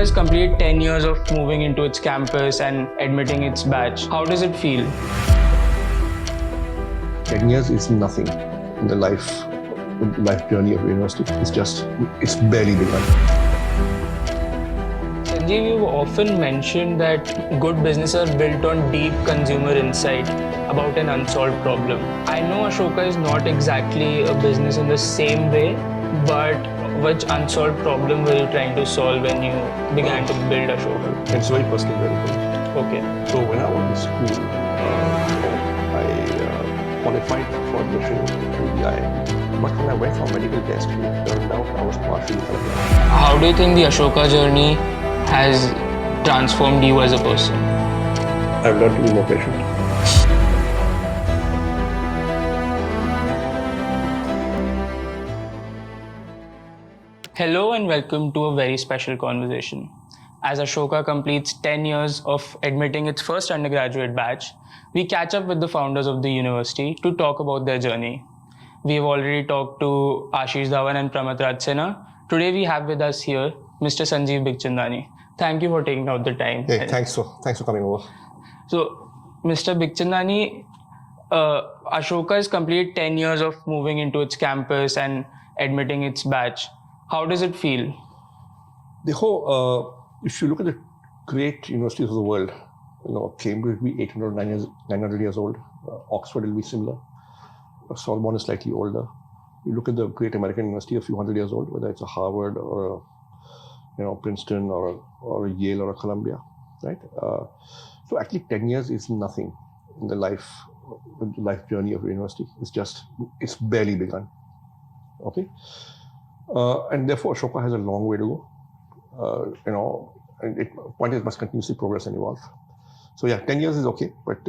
has completed 10 years of moving into its campus and admitting its batch. How does it feel? 10 years is nothing in the life journey of university. It's barely begun. Sanjeev, you've often mentioned that good business are built on deep consumer insight about an unsolved problem. I know Ashoka is not exactly a business in the same way, but which unsolved problem were you trying to solve when you began to build Ashoka? It's very personal, very for me. Okay. So when I was in school, I qualified for admission to the IIT. But when I went for a medical test, it turned out I was partially colorblind. How do you think the Ashoka journey has transformed you as a person? I've learned to be more patient. Hello and welcome to a very special conversation. As Ashoka completes 10 years of admitting its first undergraduate batch, we catch up with the founders of the university to talk about their journey. We have already talked to Ashish Dhawan and Pramatraj Sinha. Today we have with us here Mr. Sanjeev Bikhchandani. Thank you for taking out the time. Hey, thanks for coming over. So, Mr. Bikhchandani, Ashoka has completed 10 years of moving into its campus and admitting its batch. How does it feel? The whole, if you look at the great universities of the world, Cambridge will be 900 years old. Oxford will be similar. Sorbonne is slightly older. You look at the great American university, a few hundred years old, whether it's a Harvard or Princeton or a Yale or a Columbia, right? So actually 10 years is nothing in the life journey of a university. It's barely begun, okay? And therefore Ashoka has a long way to go, and point is must continuously progress and evolve. So yeah, 10 years is okay, but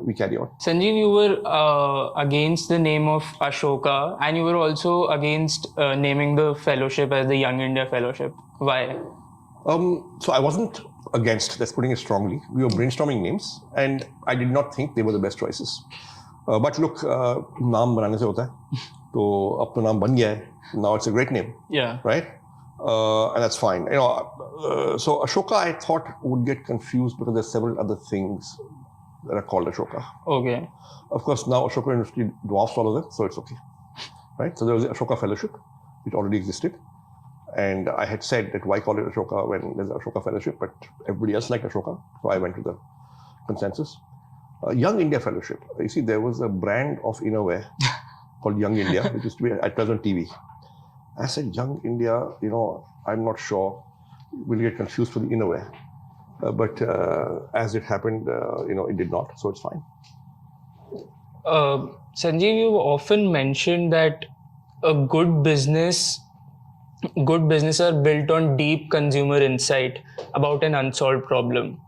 we carry on. Sanjeev, you were against the name of Ashoka, and you were also against naming the fellowship as the Young India Fellowship. Why? So I wasn't against, that's putting it strongly. We were brainstorming names, and I did not think they were the best choices. But look, naam banane se hota hai. So ab to naam ban gaya hai. Now it's a great name. Yeah. Right? And that's fine. So Ashoka, I thought, would get confused because there's several other things that are called Ashoka. Okay. Of course, now Ashoka University dwarfs all of them, so it's okay. Right? So there was the Ashoka Fellowship, which already existed. And I had said that why call it Ashoka when there's Ashoka Fellowship, but everybody else liked Ashoka. So I went to the consensus. Young India Fellowship. You see, there was a brand of innerwear called Young India, which used to be at present TV. I said, Young India, I'm not sure. We'll get confused for the innerwear. But as it happened, it did not. So it's fine. Sanjeev, you've often mentioned that a good business are built on deep consumer insight about an unsolved problem.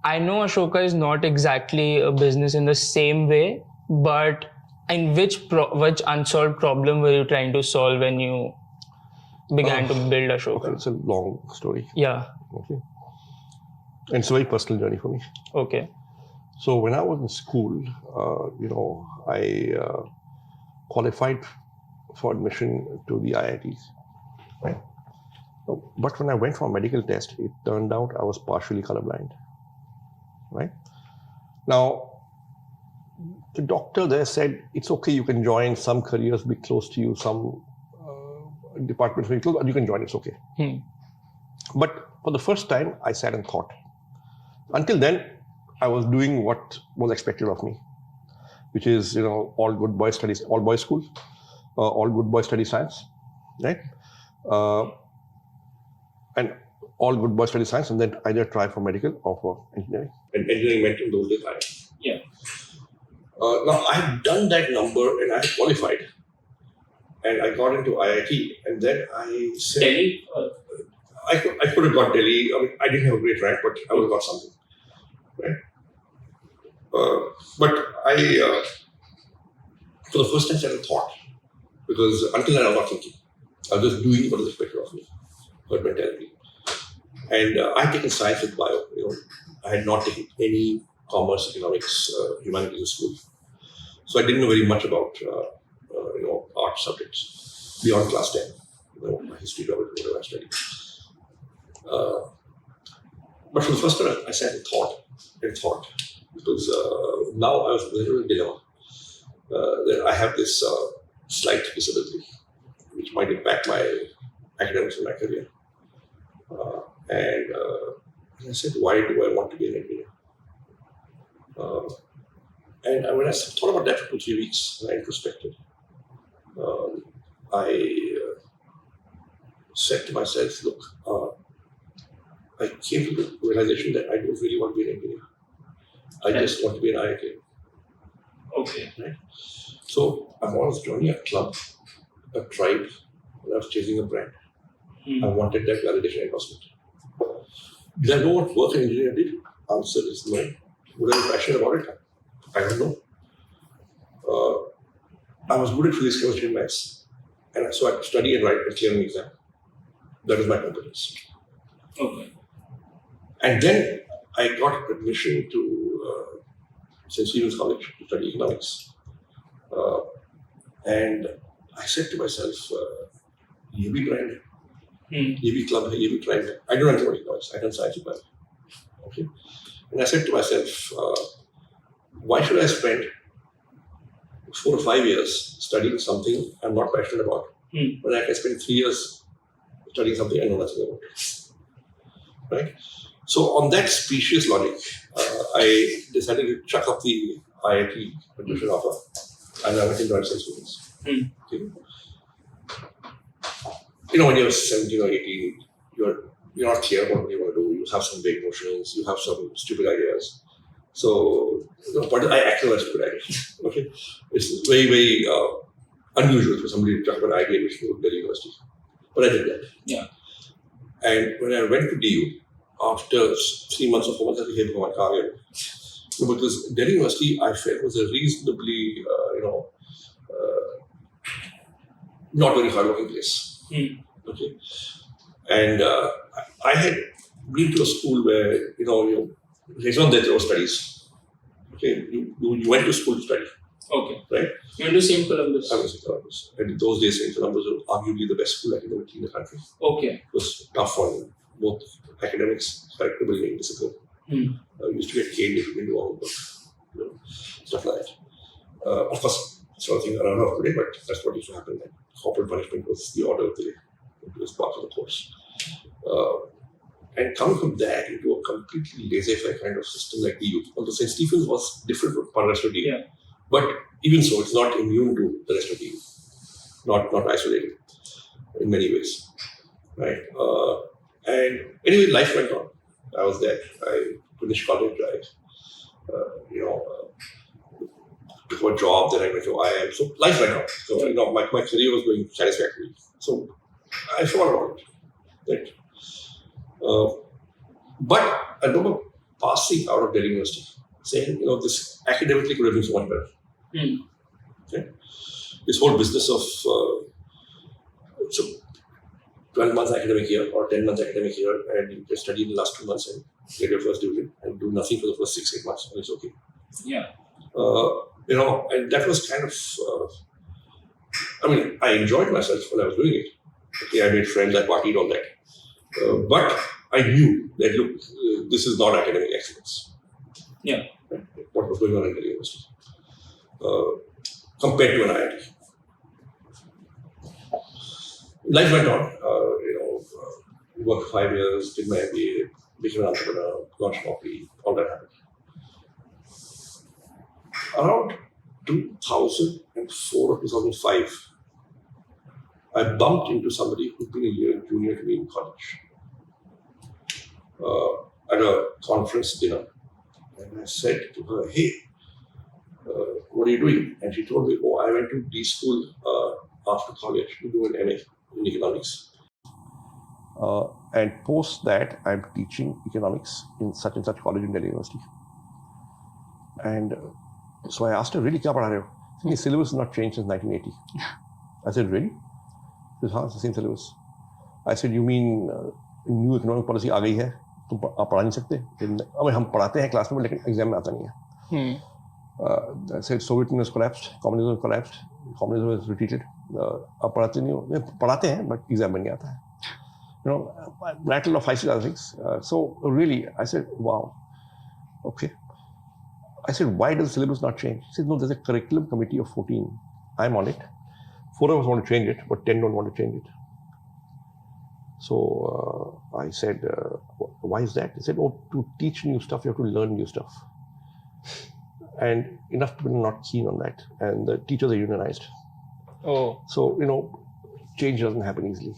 I know Ashoka is not exactly a business in the same way, but in which unsolved problem were you trying to solve when you began to build Ashoka? Okay, it's a long story. Yeah. Okay. And it's a very personal journey for me. Okay. So when I was in school, I qualified for admission to the IITs. Right? But when I went for a medical test, it turned out I was partially colorblind. Right? Now, the doctor there said, it's okay, you can join, some careers be close to you, some departments very close, but you can join, it's okay. But for the first time, I sat and thought. Until then, I was doing what was expected of me, which is, all good boys studies, all boys school, all good boys study science, right? And all good boys study science, and then either try for medical or for engineering. And engineering meant in those days higher. Yeah. Now I had done that number and I had qualified, and I got into IIT, and then I said, Delhi? I could have got Delhi. I mean, I didn't have a great rank, but I would have got something, right? But I, for the first time, said a thought, because until then I was not thinking. I was just doing what was expected of me, what mentality. And I had taken science with bio. I had not taken any commerce, economics, humanities in school. So I didn't know very much about art subjects beyond class 10. My history, whatever I studied. But for the first time, I sat and thought, because now I was in a dilemma. That I have this slight disability, which might impact my academics and my career. And I said, why do I want to be an engineer? And when I thought about that for 2-3 weeks, and I introspected, I said to myself, look, I came to the realization that I don't really want to be an engineer. I just want to be an IIT. Okay. Right? So I was joining a club, a tribe, and I was chasing a brand. I wanted that validation endorsement. Did I know what work an engineer did? Answer is no. Would I be passionate about it? I don't know. I was good at physics, chemistry, and maths. And so I could study and write and clear an exam. That was my competence. Okay. And then I got admission to St. Stephen's College to study economics. And I said to myself, ये भी brand है, ये भी club है, ये भी tribe है. I don't know what economics. I done science with okay. And I said to myself, why should I spend 4 or 5 years studying something I'm not passionate about when I can spend 3 years studying something I know nothing about? Right? So on that specious logic, I decided to chuck up the IIT admission offer, and I went into St. Stephen's. Okay. You know, when you're 17 or 18, you're not clear about what you want to do. You have some vague notions. You have some stupid ideas. So, but I actually have a stupid idea. Okay, it's very, very unusual for somebody to talk about idea which moved to Delhi University. But I did that. Yeah. And when I went to DU, after 3 months or 4 months, I became my career. Because Delhi University, I felt, was a reasonably, not very hardworking place. Okay, and I had been to a school where it's not that there were studies. Okay, you went to school to study. Okay. Right. You went to St. Columbus. I was in Columbus, and in those days, St. Columbus was arguably the best school academically in the country. Okay. It was tough on both academics, character building, discipline. You used to get caned if you didn't do all the work, stuff like that. Of course, it's not a thing around of today, but that's what used to happen then. Corporal punishment was the order of the day. It was part of the course. And coming from that into a completely laissez-faire kind of system like DU, although St. Stephen's was different from the rest of DU. Yeah. But even so, it's not immune to the rest of DU. Not isolated in many ways. Right? And anyway, life went on. I was there. I finished college. I took a job, then I went to IIM. So life went on. So my career was going satisfactorily. So I forgot about it. Right? But I remember passing out of Delhi University, saying, this academically could have been so much better. Okay? This whole business of 12 months academic year or 10 months academic year, and you can study in the last 2 months and get your first division and do nothing for the first 6-8 months, and it's okay. Yeah. And that was kind of, I enjoyed myself when I was doing it. Okay, I made friends, I partied, all that. But I knew that, look, this is not academic excellence. Yeah. Right? What was going on in Delhi University compared to an IIT. Life went on. Worked 5 years, did my MBA, became an entrepreneur, launched Mockly, all that happened. Around 2004 or 2005, I bumped into somebody who'd been a year junior to me in college at a conference dinner. And I said to her, hey, what are you doing? And she told me, I went to D school after college to do an MA in economics. And post that, I'm teaching economics in such and such college in Delhi University. And so I asked her, really, kya padha rahe ho? The syllabus has not changed since 1980. I said, really? She said, it's the same syllabus. I said, you mean new economic policy aa gayi hai? तुम आप पढ़ा नहीं सकते? हम पढ़ाते हैं class में, लेकिन एग्जाम में आता नहीं है. I said, Soviet Union has collapsed, communism has collapsed, communism has retreated. आप पढ़ाते नहीं हो? पढ़ाते हैं, but एग्जाम में नहीं आता है. rattle of 5, 6 other things. So really, I said, wow, okay. I said, why does the syllabus not change? He said, no, there's a curriculum committee of 14. I'm on it. 4 of us want to change it, but 10 don't want to change it. So I said, why is that? He said, oh, to teach new stuff, you have to learn new stuff. And enough people are not keen on that. And the teachers are unionized. Oh. So, change doesn't happen easily.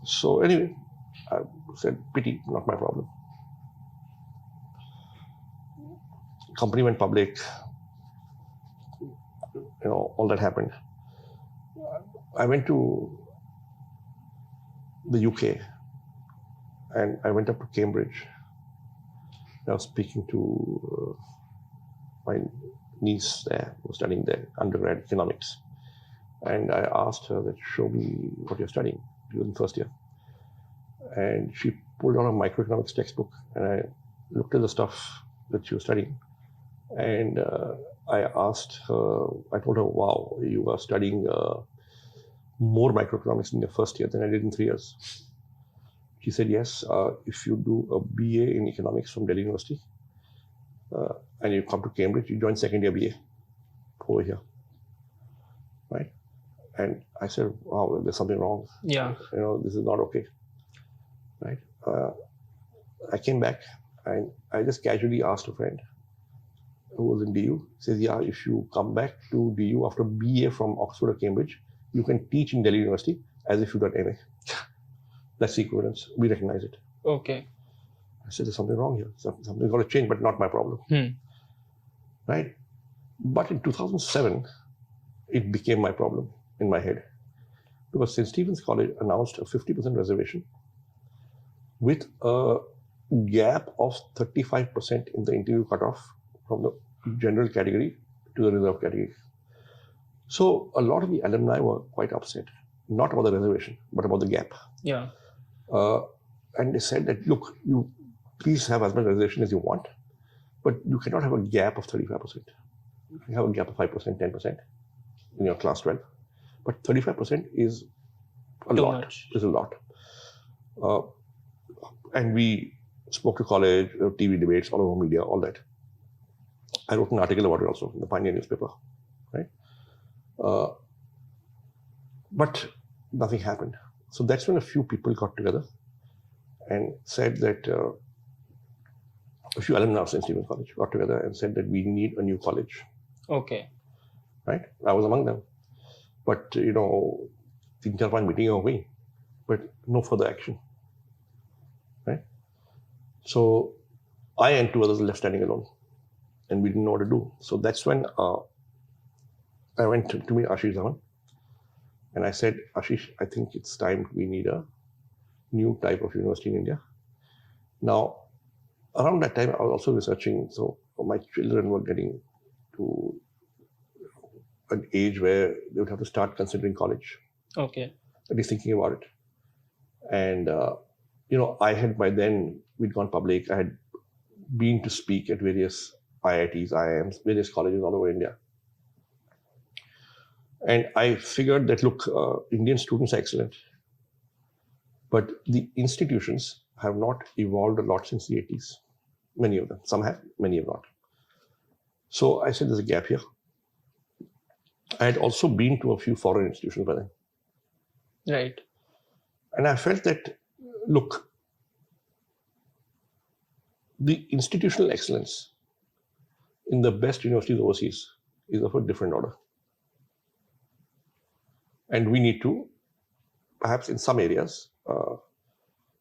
So anyway, I said, pity, not my problem. Company went public. All that happened. I went to the UK and I went up to Cambridge. I was speaking to my niece there, who was studying there, undergrad economics. And I asked her that, show me what you're studying. She was in first year. And she pulled out a microeconomics textbook and I looked at the stuff that she was studying. And I asked her, I told her, wow, you are studying more microeconomics in your first year than I did in 3 years. She said, yes, if you do a BA in economics from Delhi University and you come to Cambridge, you join second year BA over here, right? And I said, wow, there's something wrong. Yeah. This is not okay, right? I came back and I just casually asked a friend who was in DU, says, yeah, if you come back to DU after BA from Oxford or Cambridge, you can teach in Delhi University as if you got MA. That's the equivalence. We recognize it. Okay. I said, there's something wrong here. Something's got to change, but not my problem. Right? But in 2007, it became my problem in my head. Because St. Stephen's College announced a 50% reservation with a gap of 35% in the interview cutoff from the general category to the reserve category. So a lot of the alumni were quite upset, not about the reservation, but about the gap. Yeah. And they said that, look, you please have as much reservation as you want, but you cannot have a gap of 35%. You can have a gap of 5%, 10% in your class 12. But 35% is a lot. Is a lot. And we spoke to college, TV debates, all over media, all that. I wrote an article about it also in the Pioneer newspaper, right? But nothing happened. So that's when a few people got together and said that a few alumni of St. Stephen's College got together and said that we need a new college. Okay. Right? I was among them. But, 3-4 meeting away, but no further action. Right? So I and 2 others left standing alone. And we didn't know what to do. So that's when I went to meet Ashish Dhawan. And I said, Ashish, I think it's time we need a new type of university in India. Now, around that time, I was also researching. So my children were getting to an age where they would have to start considering college. Okay. At least thinking about it. And, I had by then, we'd gone public. I had been to speak at various IITs, IIMs, various colleges all over India. And I figured that, look, Indian students are excellent, but the institutions have not evolved a lot since the 80s. Many of them. Some have, many have not. So I said, there's a gap here. I had also been to a few foreign institutions by then. Right. And I felt that, look, the institutional excellence in the best universities overseas is of a different order. And we need to, perhaps in some areas,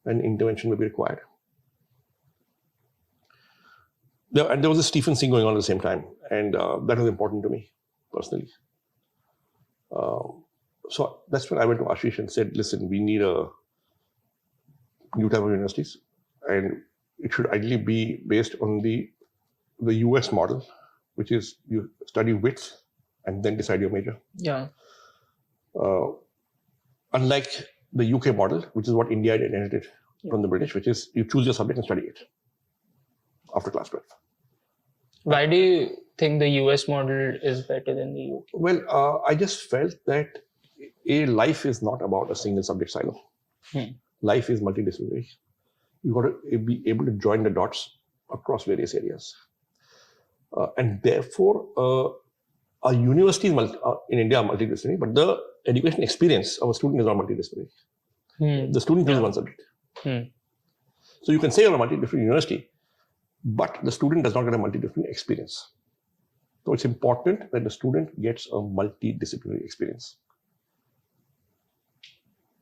an intervention will be required. And there was a Stephen thing going on at the same time, and that was important to me personally. So that's when I went to Ashish and said, listen, we need a new type of universities, and it should ideally be based on the US model, which is you study width and then decide your major. Yeah. Unlike the UK model, which is what India had inherited from the British, which is you choose your subject and study it after class 12. Why do you think the US model is better than the UK? Well, I just felt that life is not about a single subject silo. Life is multidisciplinary. You got to be able to join the dots across various areas. And therefore, our universities in India are multidisciplinary, but the education experience of a student is not multidisciplinary. The student chooses one subject. So you can say you're a multidisciplinary university, but the student does not get a multidisciplinary experience. So it's important that the student gets a multidisciplinary experience.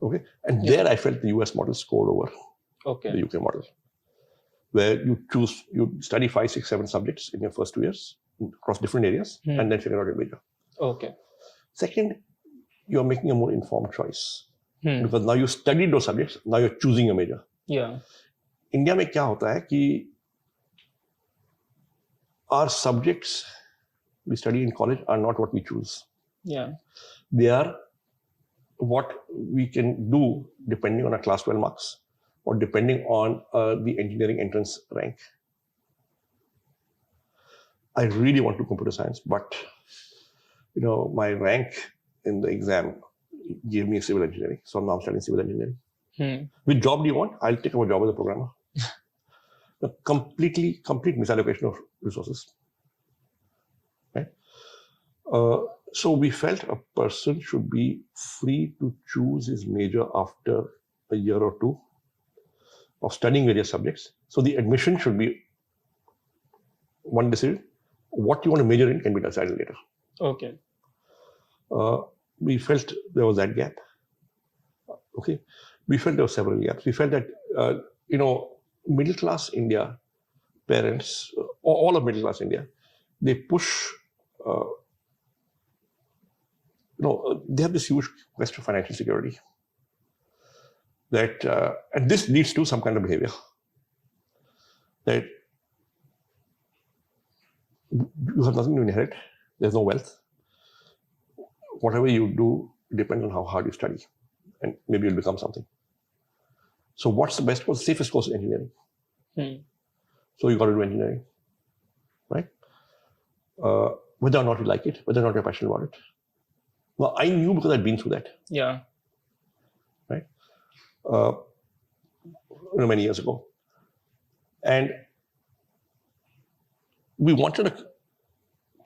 Okay, and there I felt the US model scored over the UK model, where you study 5, 6, 7 subjects in your first 2 years across different areas, and then figure out your major. Second, you're making a more informed choice because now you studied those subjects. Now you're choosing a major. India में क्या होता है कि our subjects we study in college are not what we choose. They are what we can do depending on our class 12 marks or depending on the engineering entrance rank. I really want to computer science, but my rank in the exam gave me civil engineering, so now I'm studying civil engineering. Which job do you want? I'll take up a job as a programmer. A complete misallocation of resources. Right? So we felt a person should be free to choose his major after a year or two of studying various subjects. So the admission should be one decision. What you want to major in can be decided later. We felt there was that gap. Okay. We felt there were several gaps. We felt that, middle class India parents, all of middle class India, they push, they have this huge quest for financial security. That, and this leads to some kind of behavior. That you have nothing to inherit. There's no wealth. Whatever you do depends on how hard you study, and maybe you'll become something. So what's the best course? The safest course is engineering. So you got to do engineering, right? Whether or not you like it, whether or not you're passionate about it. Well, I knew because I'd been through that. Right? Many years ago. And we wanted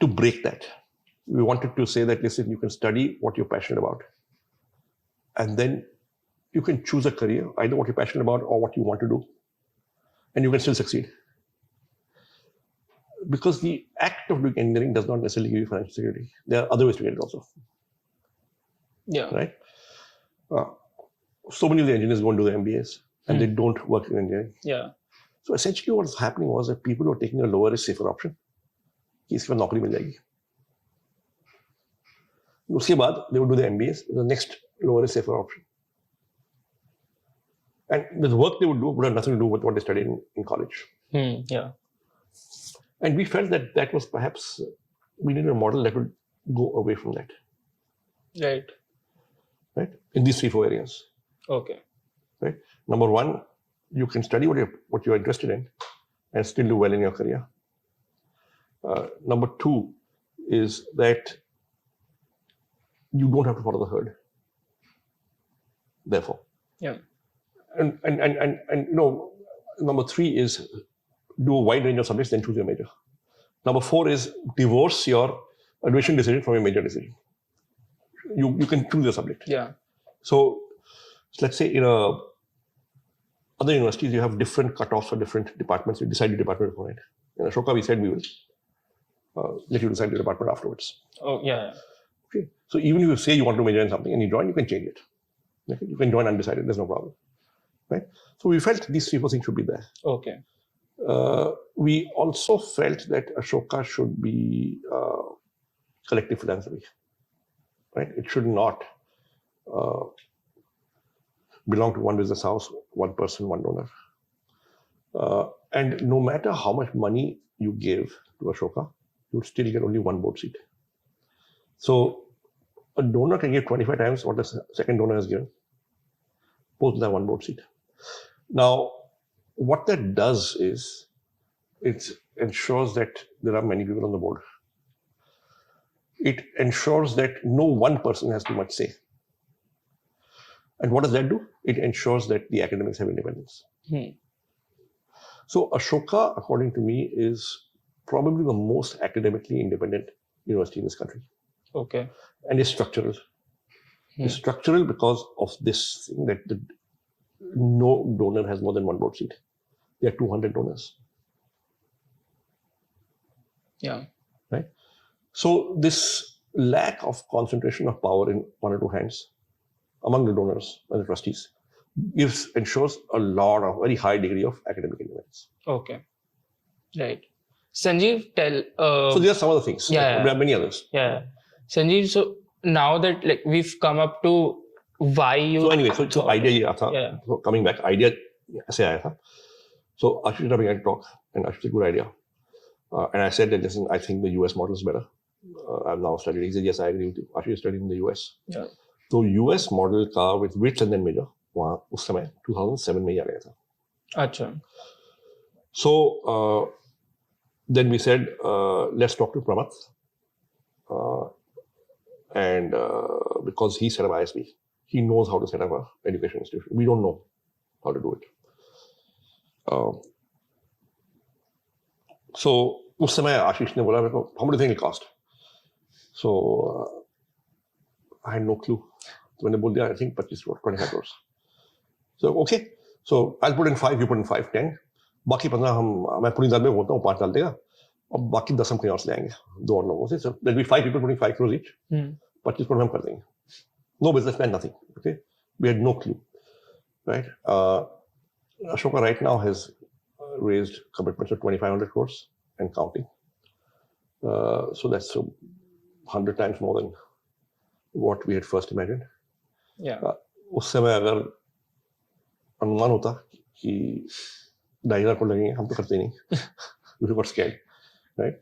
to break that. We wanted to say that, listen, you can study what you're passionate about. And then you can choose a career, either what you're passionate about or what you want to do. And you can still succeed. Because the act of doing engineering does not necessarily give you financial security. There are other ways to get it also. Right? So many of the engineers go and do the MBAs and they don't work in engineering. So essentially what was happening was that people were taking a lower risk, safer option. इसके बाद नौकरी मिल जाएगी. उसके बाद they would do the MBAs, the next lower risk, safer option. And the work they would do would have nothing to do with what they studied in college. And we felt that that was perhaps, we needed a model that would go away from that. Right? In these 3-4 areas. Right? Number one, you can study what you're interested in and still do well in your career. Number two is that you don't have to follow the herd. Therefore. And number three is do a wide range of subjects, then choose your major. Number four is divorce your admission decision from your major decision. You can choose your subject. So let's say in other universities, you have different cutoffs for different departments. You decide your department beforehand. In Ashoka, we said we will let you decide your department afterwards. Okay. So even if you say you want to major in something and you join, you can change it. Okay? You can join undecided. There's no problem. Right? So we felt these 3-4 things should be there. We also felt that Ashoka should be collective philanthropy. Right? It should not belong to one business house, one person, one donor. And no matter how much money you give to Ashoka, you would still get only one board seat. So a donor can give 25 times what the second donor has given. Both have one board seat. Now, what that does is it ensures that there are many people on the board. It ensures that no one person has too much say. And what does that do? It ensures that the academics have independence. So Ashoka, according to me, is probably the most academically independent university in this country. Okay. And it's structural. It's structural because of this thing that no donor has more than one board seat. There are 200 donors. Yeah. Right? So this lack of concentration of power in one or two hands among the donors and the trustees ensures a very high degree of academic independence. Okay. Right. Sanjeev, tell. So there are some other things. Yeah. There are many others. Yeah. Sanjeev, so now that we've come up to why you. So anyway, so idea ये था. Yeah. So coming back, idea ऐसे आया था. So Ashish began to talk, and Ashish a good idea. And I said that, listen, I think the US model is better. I've now studied. He said, yes, I agree with you. Ashish studied in the US. Yeah. So US model का with wits and then major वहाँ उस समय 2007 में ही आ गया था. अच्छा. So then we said, let's talk to Pramath. And because he set up ISB, he knows how to set up an education institution. We don't know how to do it. So उस समय आशीष ने बोला मेरे को, how much do you think it cost? So I had no clue. So मैंने बोल दिया, I think 25 crores. So okay. So I'll put in 5, you put in 5, 10. बाकी 15 मैं पूरी दाल में बोलता हूँ 5 डाल देगा और बाकी 10 हम कहीं और से लाएंगे 2 और लोगों से. So there'll be 5 people putting 5 crores each. 25 crores हम कर देंगे. No businessman, nothing. Okay. We had no clue. Right. Ashoka right now has raised commitments of 2,500 crores and counting. So that's 100 times more than what we had first imagined. Yeah. उस समय अगर अनुमान होता कि 2,500 crore लगेंगे हम तो करते नहीं. We got scared, right?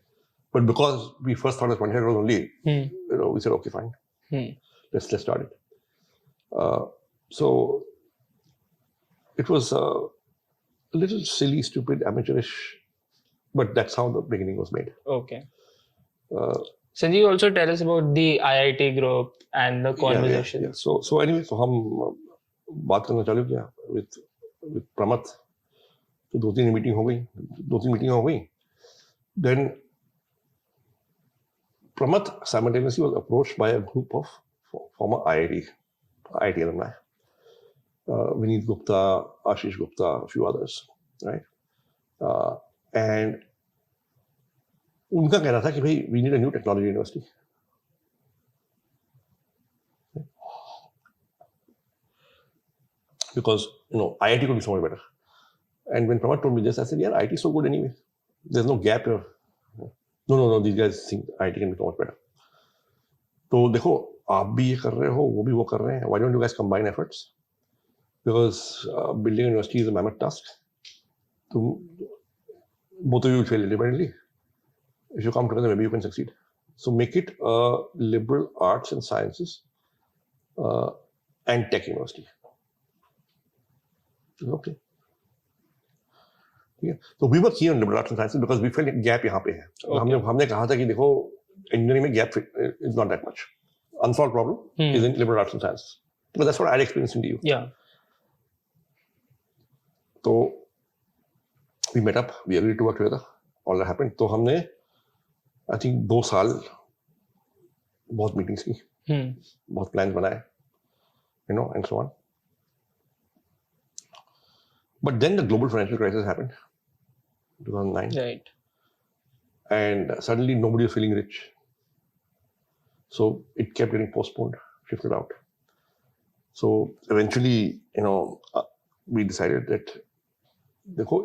But because we first thought it was 25 crores only, we said okay, fine. Let's start it. So it was a little silly, stupid, amateurish, but that's how the beginning was made. Okay. Sanjeev, also tell us about the IIT group and the conversation. Yeah. So anyway, so हम बात करना चालू किया with Pramath. तो 2-3 meeting हो गई. Then Pramath simultaneously was approached by a group of former IIT alumni. Vineet Gupta, Ashish Gupta, a few others, right? And उनका कहना था कि भाई we need a new technology university. Because IIT could be so much better. And when Pramath told me this, I said, yeah, IIT is so good anyway. There's no gap here. No, these guys think IIT can be so much better. तो देखो आप भी ये कर रहे हो, वो भी वो कर रहे हैं. Why don't you guys combine efforts? Because building a university is a mammoth task. So both of you will fail independently. If you come together, maybe you can succeed. So make it a liberal arts and sciences and tech university. Okay. Yeah. So we were keen on liberal arts and sciences because we felt a gap यहाँ पे है. Okay. हमने कहा था कि देखो engineering में gap is not that much. Unsolved problem is in liberal arts and sciences. But that's what I had experienced in DU. Yeah. So we met up, we agreed to work together. All that happened. तो हमने I think 2 साल बहुत meetings की, बहुत plans बनाए, and so on. But then the global financial crisis happened, 2009. Right. And suddenly nobody was feeling rich. So it kept getting postponed, shifted out. So eventually, we decided that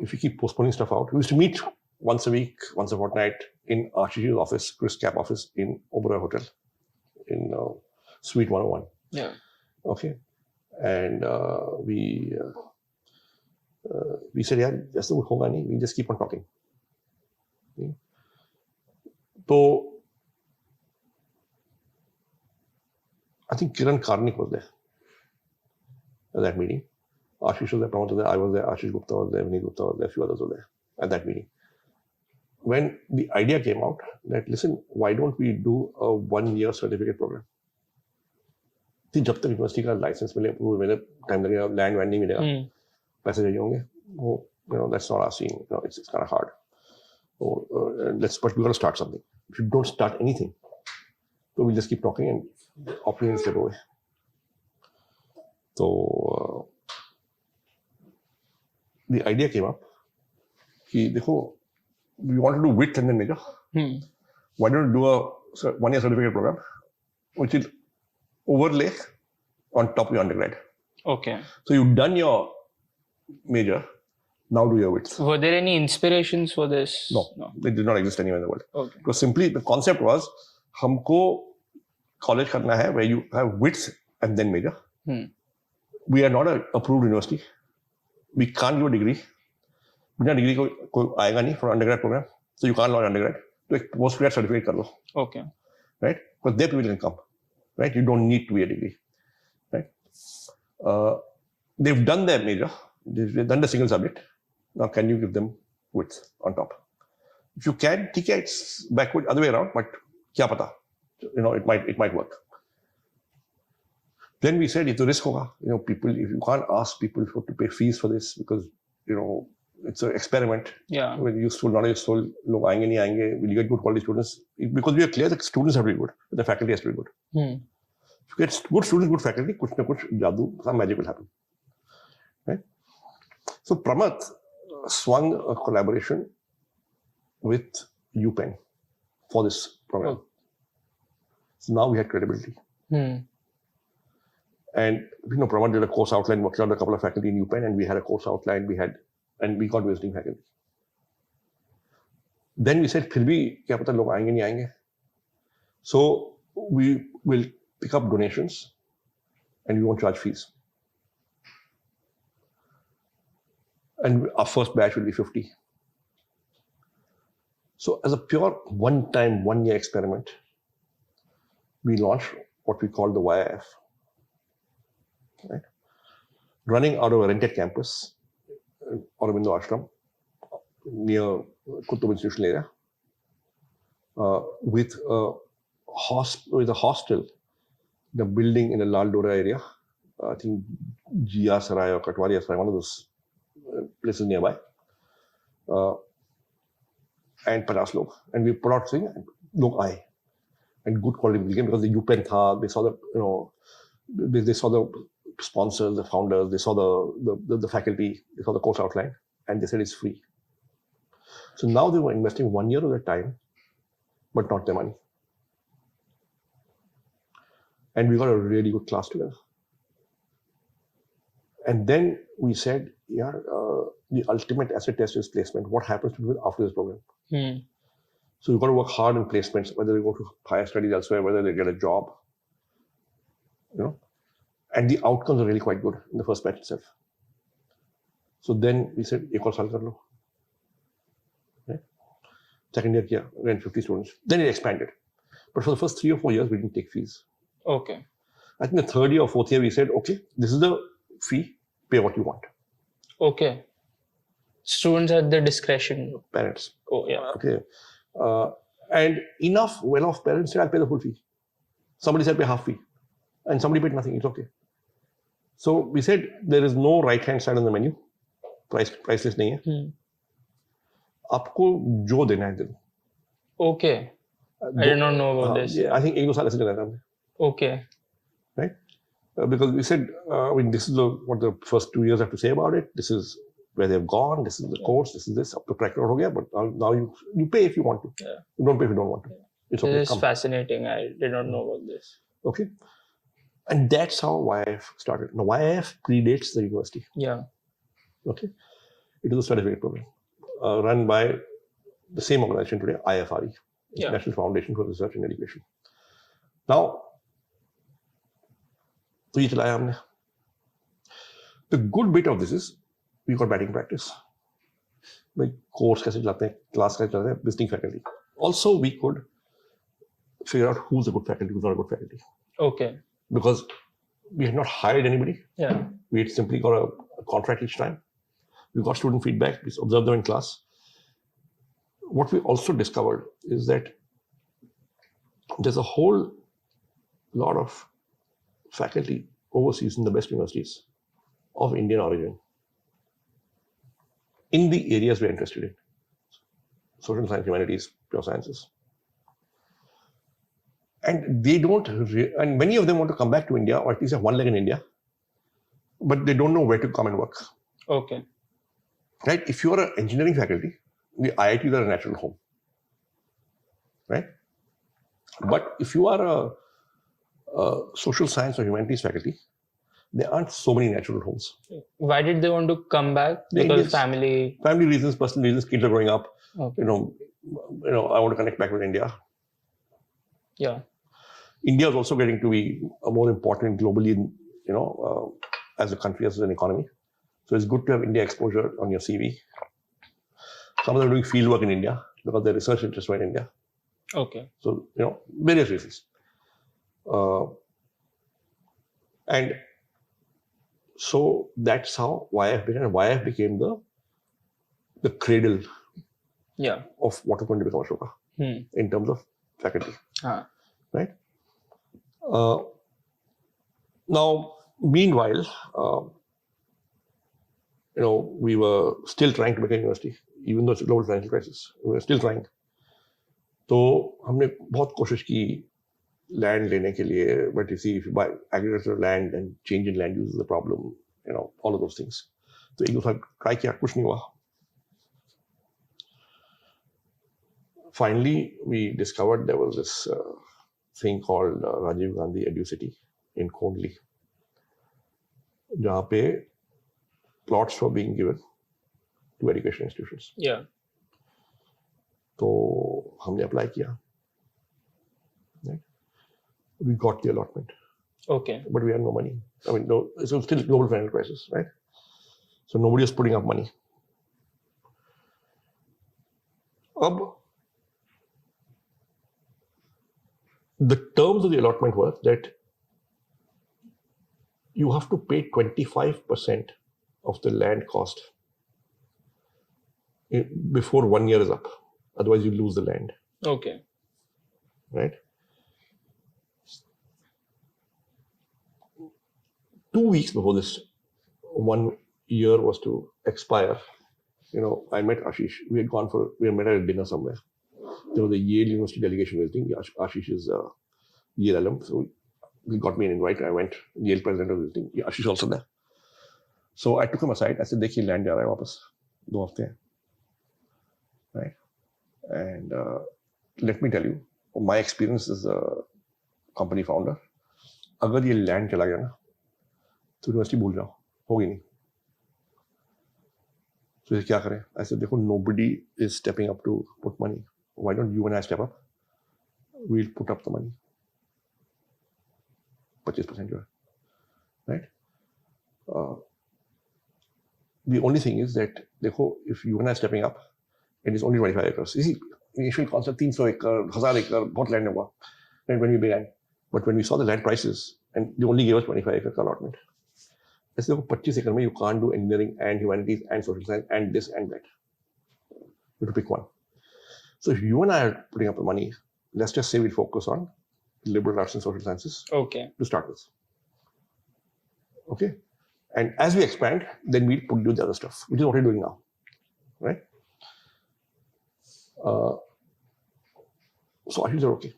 if we keep postponing stuff out, we used to meet once a week, once a fortnight in Ashish's office, Chris Cap office in Oberoi Hotel in Suite 101. Yeah. Okay. And we said, yeah, just hoga nahi. We just keep on talking. Okay. So I think Kiran Karnik was there at that meeting. Ashish was there, Pramod was there, I was there, Ashish Gupta was there, Vineet Gupta was there, a few others were there at that meeting. When the idea came out that, listen, why don't we do a 1-year certificate program? जब तक university का licence मिले, approval मिले, time लगेगा, land wand नहीं मिलेगा, पैसे चाहिए होंगे, वो that's not our scene. It's kind of hard. So but we got to start something. If you don't start anything, so we'll just keep talking and opinions get away. So the idea came up. कि देखो, we want to do width and then major. Why don't you do a 1-year certificate program, which will overlay on top of your undergrad. Okay. So you've done your major, now do your width. Were there any inspirations for this? No, they did not exist anywhere in the world. Okay. It was simply, the concept was, हमको college करना है where you have width and then major. We are not an approved university. We can't give a degree. बिना degree कोई आएगा नहीं from undergrad program. So you can't launch undergrad. तो एक postgrad certificate कर लो. Okay. Right? Because there people can come. Right? You don't need to be a degree. Right? They've done their major. They've done the single subject. Now can you give them width on top? If you can, it's backward, other way around, but kya pata? It might work. Then we said, it's a risk hoga. People, if you can't ask people to pay fees for this because, it's an experiment. Yeah. Whether useful, not useful, log aayenge, nahi aayenge, will you get good quality students? Because we are clear that students have to be good, the faculty has to be good. If you get good students, good faculty, kuch na kuch jadoo, some magic will happen. Right? So Pramath swung a collaboration with UPenn for this program. So now we had credibility. And Pramath did a course outline, worked out a couple of faculty in UPenn, and we had a course outline. And we got visiting faculty. Then we said, फिर भी क्या पता लोग आएंगे नहीं आएंगे. So we will pick up donations, and we won't charge fees. And our first batch will be 50. So as a pure one-time, one-year experiment, we launched what we call the YIF. Right? Running out of a rented campus, Aurobindo Ashram, near Kutub Institutional area, with a hostel, the building in the Lal Dora area, I think Jia Sarai or Katwaria Sarai, one of those places nearby, and 50 log. And we put out saying, log aaye. And good quality building because the UPenn tha, they saw the, they saw the sponsors, the founders, they saw the faculty, they saw the course outline, and they said it's free. So now they were investing 1 year of their time, but not their money. And we got a really good class together. And then we said, the ultimate acid test is placement. What happens to people after this program? So you've got to work hard in placements, whether they go to higher studies elsewhere, whether they get a job, And the outcomes are really quite good in the first batch itself. So then we said, ek aur saal kar lo. Right? Second year, again 50 students. Then it expanded. But for the first 3 or 4 years, we didn't take fees. Okay. I think the third year or fourth year, we said, okay, this is the fee, pay what you want. Okay. Students at their discretion. Parents. Oh, yeah. Okay. And enough well-off parents said, I'll pay the full fee. Somebody said, pay half fee. And somebody paid nothing. It's okay. So we said, there is no right-hand side on the menu. Price list nahi hai. Aapko jo dena hai dena. Okay. I did not know about this. Yeah, I think 1-2 saal aise chala tha. Okay. Right? Because we said, this is what the first 2 years have to say about it. This is where they've gone. This is the course. This is this. Up to track ho gaya. But now you pay if you want to. Yeah. You don't pay if you don't want to. Yeah. It's okay. This is fascinating. I did not know about this. Okay. And that's how YIF started. Now, YIF predates the university. Yeah. Okay. It is a certificate program run by the same organization today, IFRE, National Foundation for Research and Education. Now, the good bit of this is we got batting practice. Like course, class, visiting faculty. Also, we could figure out who's a good faculty, who's not a good faculty. Okay. Because we had not hired anybody. Yeah. We had simply got a contract each time. We got student feedback. We observed them in class. What we also discovered is that there's a whole lot of faculty overseas in the best universities of Indian origin in the areas we're interested in. Social science, humanities, pure sciences. And they don't, and many of them want to come back to India, or at least have one leg in India, but they don't know where to come and work. Okay. Right? If you are an engineering faculty, the IITs are a natural home. Right? But if you are a social science or humanities faculty, there aren't so many natural homes. Why did they want to come back? The Because Indians, family reasons, personal reasons, kids are growing up. Okay. I want to connect back with India. Yeah. India is also getting to be more important globally, as a country, as an economy. So it's good to have India exposure on your CV. Some of them are doing field work in India because their research interests were in India. Okay. So, various reasons. And so that's how YF began. And YF became the cradle of what is going to become Ashoka in terms of faculty. Right? Now, meanwhile, we were still trying to become a university, even though it's a global financial crisis. We were still trying. So, हमने बहुत कोशिश की land लेने के लिए, but you see, if you buy agricultural land and change in land use is a problem, all of those things. So, एक दो साल try किया, कुछ नहीं हुआ. Finally, we discovered there was this thing called Rajiv Gandhi Edu-City in Kondli, जहाँ पे plots were being given to education institutions. Yeah. So, हमने apply किया. Right? We got the allotment. Okay. But we had no money. I mean, no, it was still global financial crisis, right? So nobody was putting up money. The terms of the allotment were that you have to pay 25% of the land cost before 1 year is up. Otherwise, you lose the land. Okay. Right? 2 weeks before this 1 year was to expire, I met Ashish. We had met at a dinner somewhere. There was a Yale University delegation visiting. Ashish is a Yale alum, so he got me an invite. I went. Yale president was visiting. Ashish also there. So I took him aside. I said, "Dekhiye, land जा रहा है वापस 2 हफ्ते हैं." Right? And let me tell you, my experience as a company founder, अगर ये land चला गया ना, तो यूनिवर्सिटी भूल जाओ, होगी नहीं. So क्या करें? I said, देखो, nobody is stepping up to put money. Why don't you and I step up? We'll put up the money. 25% जो है, right? The only thing is that, देखो, if you and I are stepping up, it is only 25 acres. You see, initial concept 300 acre, 1000 acre, बहुत land होगा, right, when we began. But when we saw the land prices, and they only gave us 25 acre allotment. ऐसे देखो 25 acre में you can't do engineering and humanities and social science and this and that. You have to pick one. So if you and I are putting up the money, let's just say we focus on liberal arts and social sciences. Okay. To start with. Okay. And as we expand, then we'll put do the other stuff, which is what we're doing now. Right? So I said, okay.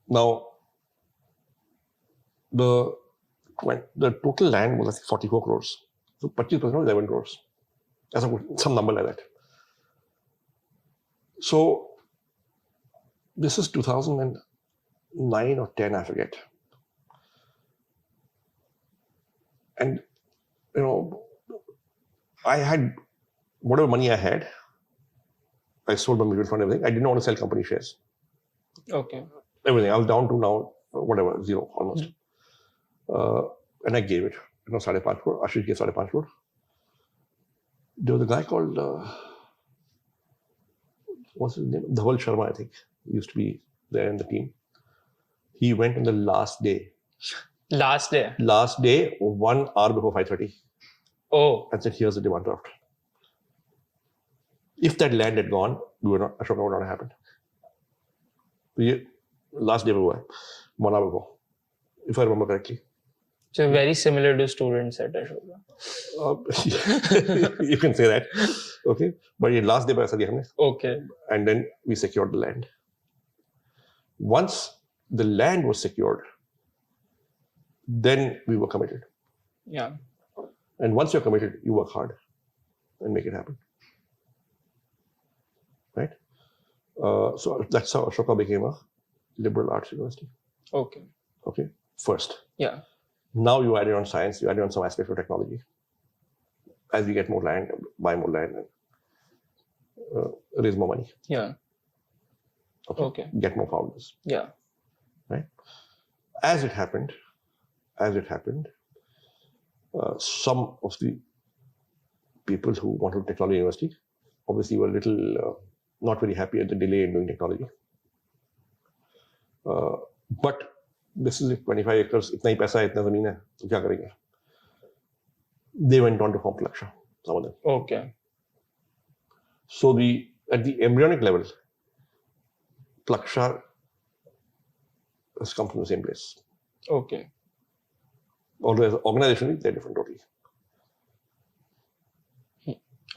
Now, the total land was, I think, 44 crores. So 25% was 11 crores. That's some number like that. So this is 2009 or 10, I forget. And, I had whatever money I had, I sold my mutual fund, everything. I didn't want to sell company shares. Okay. Everything. I was down to now, whatever, zero almost. And I gave it, 5.5 crore. Ashish gave 5.5 crore. There was a guy called, what's his name? Devansh Sharma, I think. He used to be there in the team. He went on the last day. Last day? Last day, 1 hour before 5:30. Oh. And said, here's the demand draft. If that land had gone, Ashoka would not have happened. So last day before, 1 hour before. if I remember correctly. So very similar to students at Ashoka. You can say that. Okay. But ये last day पैसा दिया हमने. Okay. And then we secured the land. Once the land was secured, then we were committed. Yeah. And once you're committed, you work hard and make it happen. Right? So that's how Ashoka became a liberal arts university. Okay. Okay. First. Yeah. Now you add on science, you add on some aspects of technology. As we get more land, buy more land, and raise more money. Yeah. Okay. Get more founders. Yeah. Right. As it happened, some of the people who wanted technology university obviously were a little not very happy at the delay in doing technology. But this is 25 acres, itna hi paisa hai, itna zameen hai, to kya karenge? They went on to form Plaksha, some of them. Okay. So at the embryonic level, Plaksha has come from the same place. Okay. Although as an organization, they're different totally.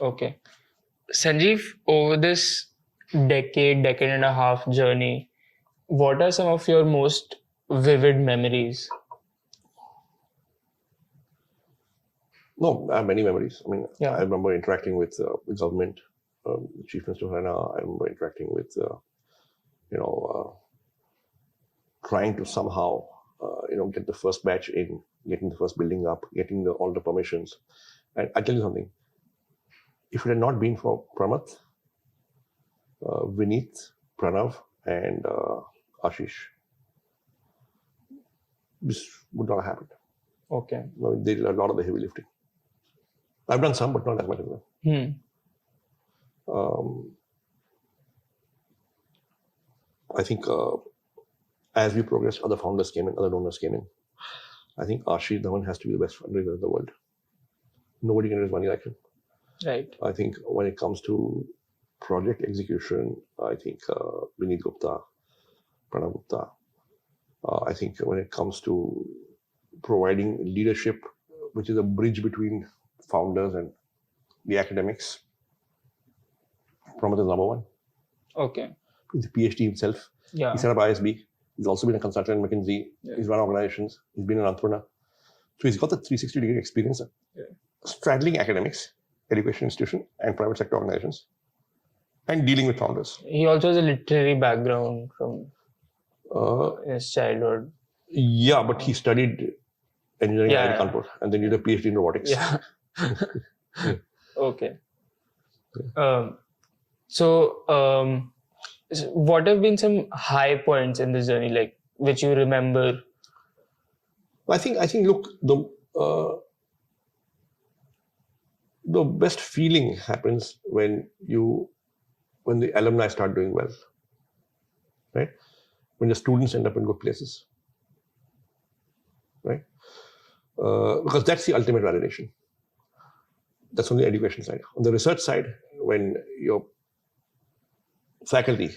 Okay. Sanjeev, over this decade and a half journey, what are some of your most vivid memories? No, I have many memories. I mean, Yeah. I remember interacting with the government, Chief Minister of Ladha. I remember interacting with, trying to somehow, get the first batch in, getting the first building up, getting all the permissions. And I tell you something, if it had not been for Pramath, Vineet, Pranav, and Ashish, this would not have happened. Okay. I mean, they did a lot of the heavy lifting. I've done some, but not as much as them. I think as we progressed, other founders came in, other donors came in. I think Ashish Dhawan has to be the best fundraiser in the world. Nobody can raise money like him. Right. I think when it comes to project execution, I think Vineet Gupta, Pranav Gupta. I think when it comes to providing leadership, which is a bridge between founders and the academics, Pramath is number one. Okay. He's a PhD himself. Yeah. He set up ISB. He's also been a consultant at McKinsey. Yeah. He's run organizations. He's been an entrepreneur. So he's got the 360-degree experience, straddling academics, education institution, and private sector organizations, and dealing with founders. He also has a literary background from his childhood. Yeah, but he studied engineering at Kanpur and then did a PhD in robotics. Yeah. Okay. So what have been some high points in this journey, like which you remember? I think. Look, the best feeling happens when the alumni start doing well, right? When the students end up in good places, right? Because that's the ultimate validation. That's on the education side. On the research side, when your faculty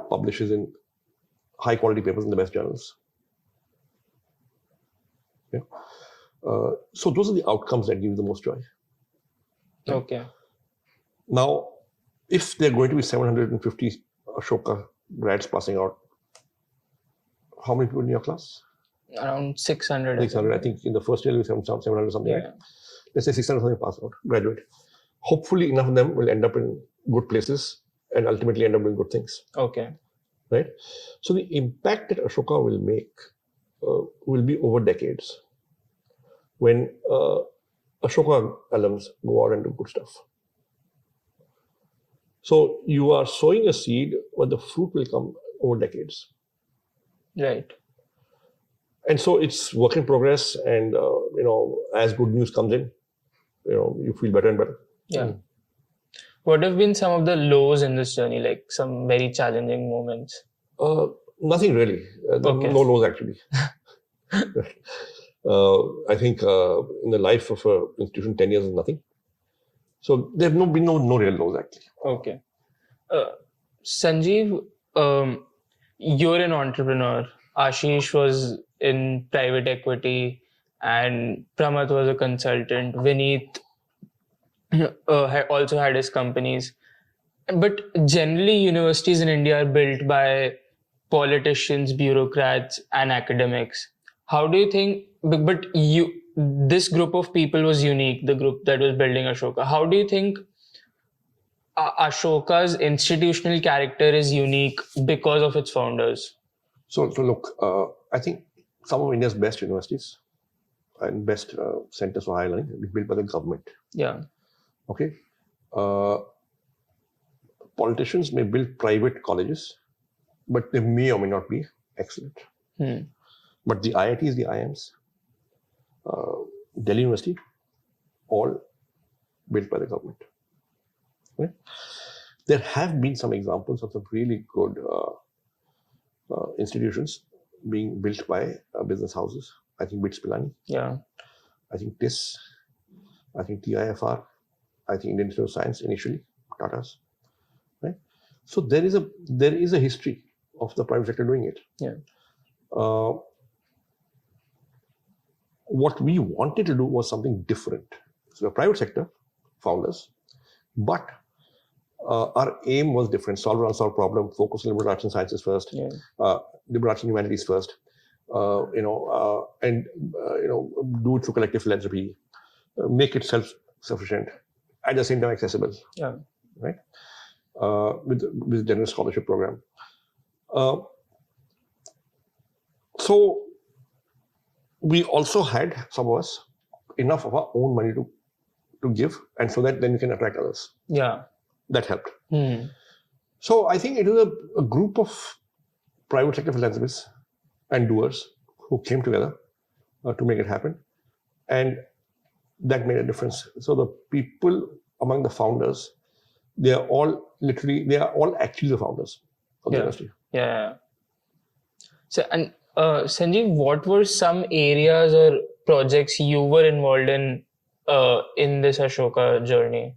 publishes in high quality papers in the best journals. Yeah. So those are the outcomes that give you the most joy. Okay. Now, if there are going to be 750 Ashoka grads passing out, how many people in your class? Around 600. 600. I think in the first year will be 700 something. Yeah. Right? Let's say 600 something pass out, graduate. Hopefully enough of them will end up in good places and ultimately end up doing good things. Okay. Right? So the impact that Ashoka will make will be over decades. When Ashoka alums go out and do good stuff. So you are sowing a seed, but the fruit will come over decades. Right. And so it's work in progress, and as good news comes in, you feel better and better. Yeah. What have been some of the lows in this journey, like some very challenging moments? Nothing really. Okay. No lows actually. I think in the life of an institution, 10 years is nothing. So there have been no real lows actually. Okay. Sanjeev, you're an entrepreneur. Ashish was in private equity, and Pramath was a consultant. Vineet also had his companies. But generally, universities in India are built by politicians, bureaucrats, and academics. How do you think? This group of people was unique. The group that was building Ashoka. How do you think Ashoka's institutional character is unique because of its founders? So look, I think some of India's best universities and best centers for higher learning have been built by the government. Yeah. Okay. Politicians may build private colleges, but they may or may not be excellent. But the IITs, the IIMs, Delhi University, all built by the government. Okay? There have been some examples of some really good institutions being built by business houses. I think BITS Pilani. Yeah. I think TIS. I think TIFR. I think Indian Institute of Science initially, Tata's. Right. So there is a history of the private sector doing it. Yeah. What we wanted to do was something different. So the private sector founders, but our aim was different: solve an unsolved problem, focus on liberal arts and sciences first, liberal arts and humanities first, do it through collective philanthropy, make it self-sufficient, at the same time accessible. Yeah. Right. With generous scholarship program. So we also had, some of us, enough of our own money to give, and so that then we can attract others. Yeah. That helped. So I think it was a group of private sector philanthropists and doers who came together to make it happen, and that made a difference. So the people among the founders, they are all actually the founders of the industry. Yeah. So, and Sanjeev, what were some areas or projects you were involved in this Ashoka journey?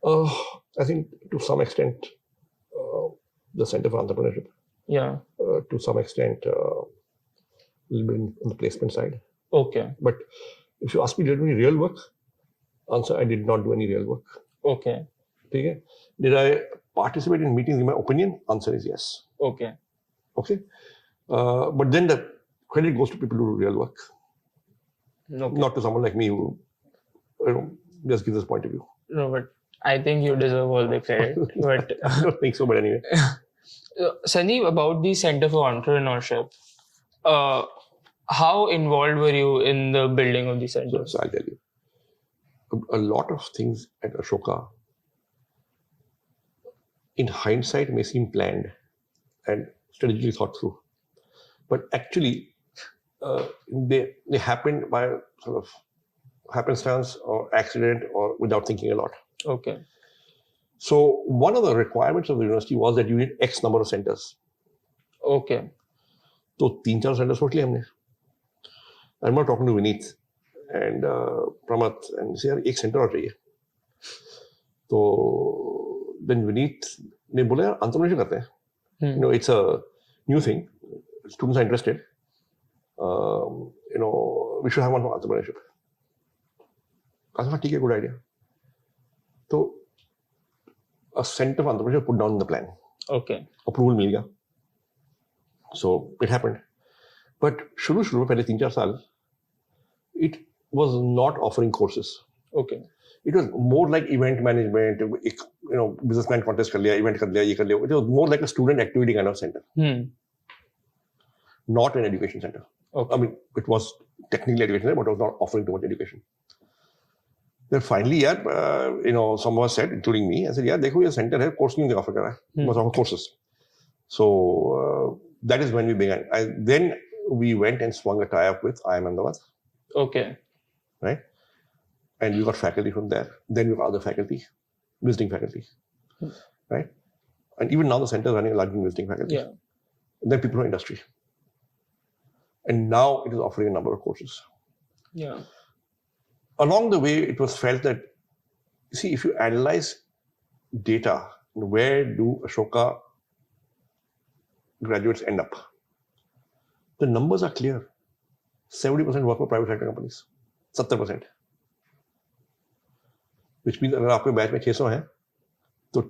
I think to some extent, the Center for Entrepreneurship. Yeah. To some extent, a little bit on the placement side. Okay. But if you ask me, did I do any real work? Answer: I did not do any real work. Okay. Okay. Did I participate in meetings? In my opinion, answer is yes. Okay. Okay. But then the credit goes to people who do real work, not to someone like me who just gives us point of view. No, but I think you deserve all the credit. But I don't think so, but anyway. Sanjeev, about the Center for Entrepreneurship, how involved were you in the building of the center? So I'll tell you. A lot of things at Ashoka, in hindsight, may seem planned and strategically thought through. But actually, they happened by sort of happenstance or accident or without thinking a lot. Okay. So one of the requirements of the university was that you need X number of centers. Okay. So 3-4 centers सोच लिए हमने. I remember talking to Vineet and Pramath and say, यार एक center और चाहिए. So then Vineet ने बोला यार entrepreneurship करते हैं. It's a new thing. Students are interested. We should have one for entrepreneurship. I thought, ठीक है, good idea. So a center for entrepreneurship put down the plan. Okay. Approval मिल गया. So it happened. But शुरू में पहले 3-4 साल, it was not offering courses. Okay. It was more like event management, businessman contest कर लिया, event कर लिया, ये कर लिया. It was more like a student activity kind of center. Not an education center. Okay. I mean, it was technically education center, but it was not offering too much education. Then finally, some of us said, including me, I said, yeah, देखो ये center है, course नहीं offer कर रहा है, must offer courses. So that is when we began. Then we went and swung a tie-up with IIM Ahmedabad. Okay. Right? And we got faculty from there. Then we got other faculty, visiting faculty. Right? And even now the center is running a large visiting faculty. Yeah. And then people from industry. And now it is offering a number of courses. Yeah. Along the way, it was felt that, see, if you analyze data, where do Ashoka graduates end up? The numbers are clear. 70% work for private sector companies. 70%. Which means अगर आपके batch में 600 हैं, तो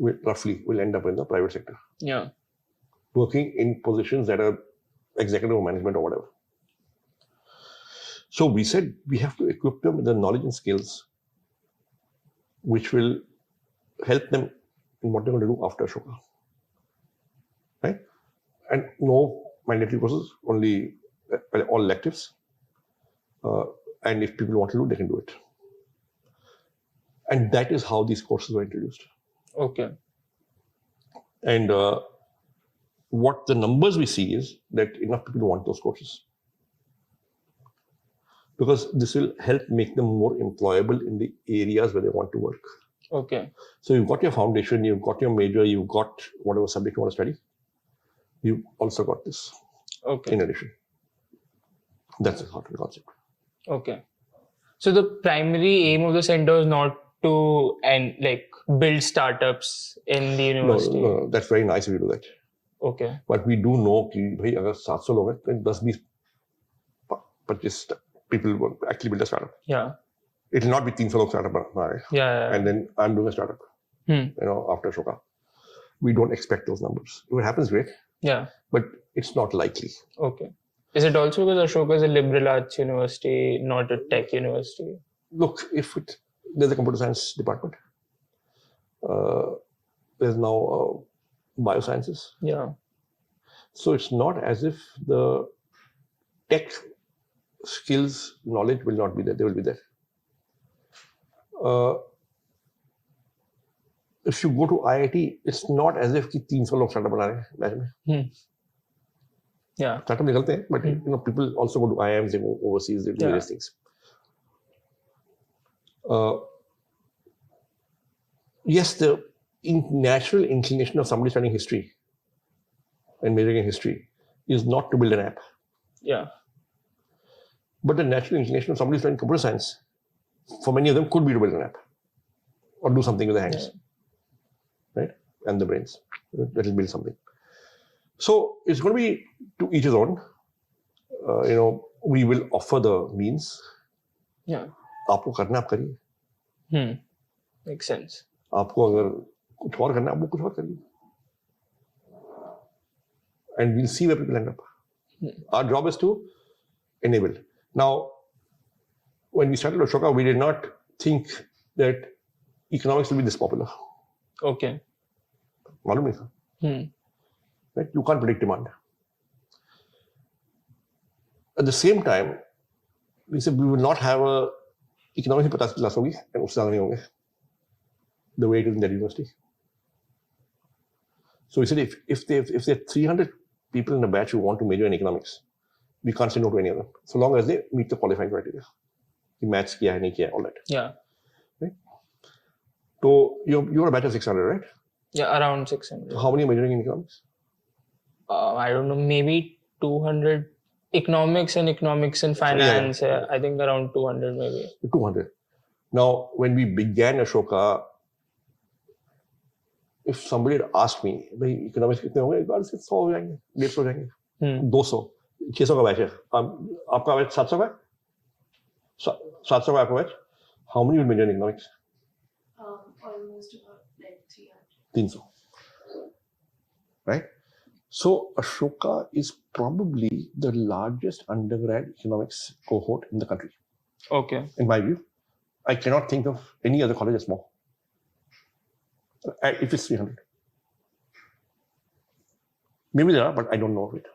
420 will end up in the private sector. Yeah. Working in positions that are executive or management or whatever. So we said we have to equip them with the knowledge and skills which will help them in what they're going to do after Ashoka. Right? And no mandatory courses, only all electives. And if people want to do, they can do it. And that is how these courses were introduced. Okay. And what the numbers we see is that enough people want those courses. Because this will help make them more employable in the areas where they want to work. Okay. So you've got your foundation, you've got your major, you've got whatever subject you want to study. You've also got this. Okay. In addition. That's the thought and concept. Okay. So the primary aim of the center is not to build startups in the university. No, that's very nice if you do that. Okay. But we do know कि भाई अगर 700 लोग हैं तो 10-20 people will actually build a startup. Yeah. It will not be 300 लोग startup बनाए. Yeah. And then I'm doing a startup. After Ashoka. We don't expect those numbers. If it happens, great. Yeah. But it's not likely. Okay. Is it also because Ashoka is a liberal arts university, not a tech university? Look, there's a computer science department. There's now biosciences. Yeah. So it's not as if the tech skills, knowledge will not be there. They will be there. If you go to IIT, it's not as if 300 लोग startup बना रहे हैं batch में. Yeah. Startup निकलते हैं, but people also go to IIMs, they go overseas, they do various things. Yes, the natural inclination of somebody studying history and majoring in history is not to build an app. Yeah. But the natural inclination of somebody studying computer science, for many of them, could be to build an app or do something with the hands, right? And the brains that will build something. So it's going to be to each his own. We will offer the means. Yeah. आपको करना आप करिए. Makes sense. आपको अगर कुछ और करना है, आप वो कुछ और करिए. And we'll see where people end up. Our job is to enable. Now, when we started Ashoka, we did not think that economics will be this popular. Okay. मालूम नहीं था. Right? You can't predict demand. At the same time, we said we will not have a economics में 50 class होगी and उससे ज़्यादा नहीं होंगे. The way it is in that university. So we said if there are 300 people in a batch who want to major in economics, we can't say no to any of them, so long as they meet the qualifying criteria. The maths किया है नहीं किया है, all that. Yeah. Right? So you're a batch of 600, right? Yeah, around 600. How many are majoring in economics? I don't know, maybe 200. Economics and finance, I think around 200 maybe. 200. Now, when we began Ashoka, if somebody had asked me, भाई economics कितने होंगे? एक बार से 100 हो जाएंगे, 150 हो जाएंगे, 200, 600 का बैच है. आपका बैच 700 का है? 700 का आपका batch? How many will major in economics? Almost about like 300. 300. Right? So Ashoka is probably the largest undergrad economics cohort in the country. Okay. In my view, I cannot think of any other college that's more. If it's 300. Maybe there are, but I don't know of it.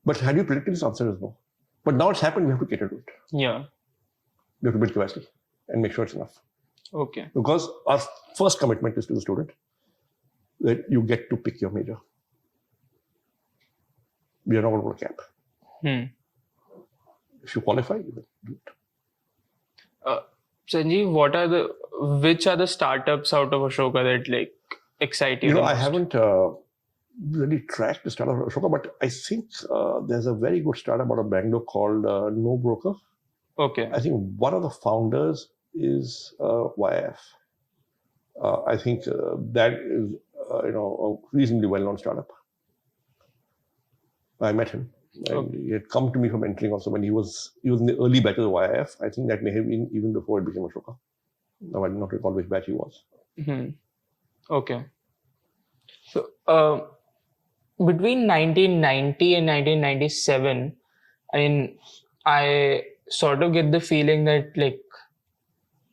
But had you predicted this answer is no. But now it's happened, we have to cater to it. Yeah. We have to build capacity and make sure it's enough. Okay. Because our first commitment is to the student that you get to pick your major. We are not going to put a cap. If you qualify, you will do it. Sanjeev, which are the startups out of Ashoka that excite you? I haven't really tracked the startup of Ashoka, but I think there's a very good startup out of Bangalore called No Broker. Okay. I think one of the founders is YF. I think that is a reasonably well-known startup. I met him. And he had come to me for mentoring also when he was in the early batch of YIF. I think that may have been even before it became Ashoka. Now I do not recall which batch he was. Okay. So between 1990 and 1997, I mean, I sort of get the feeling that like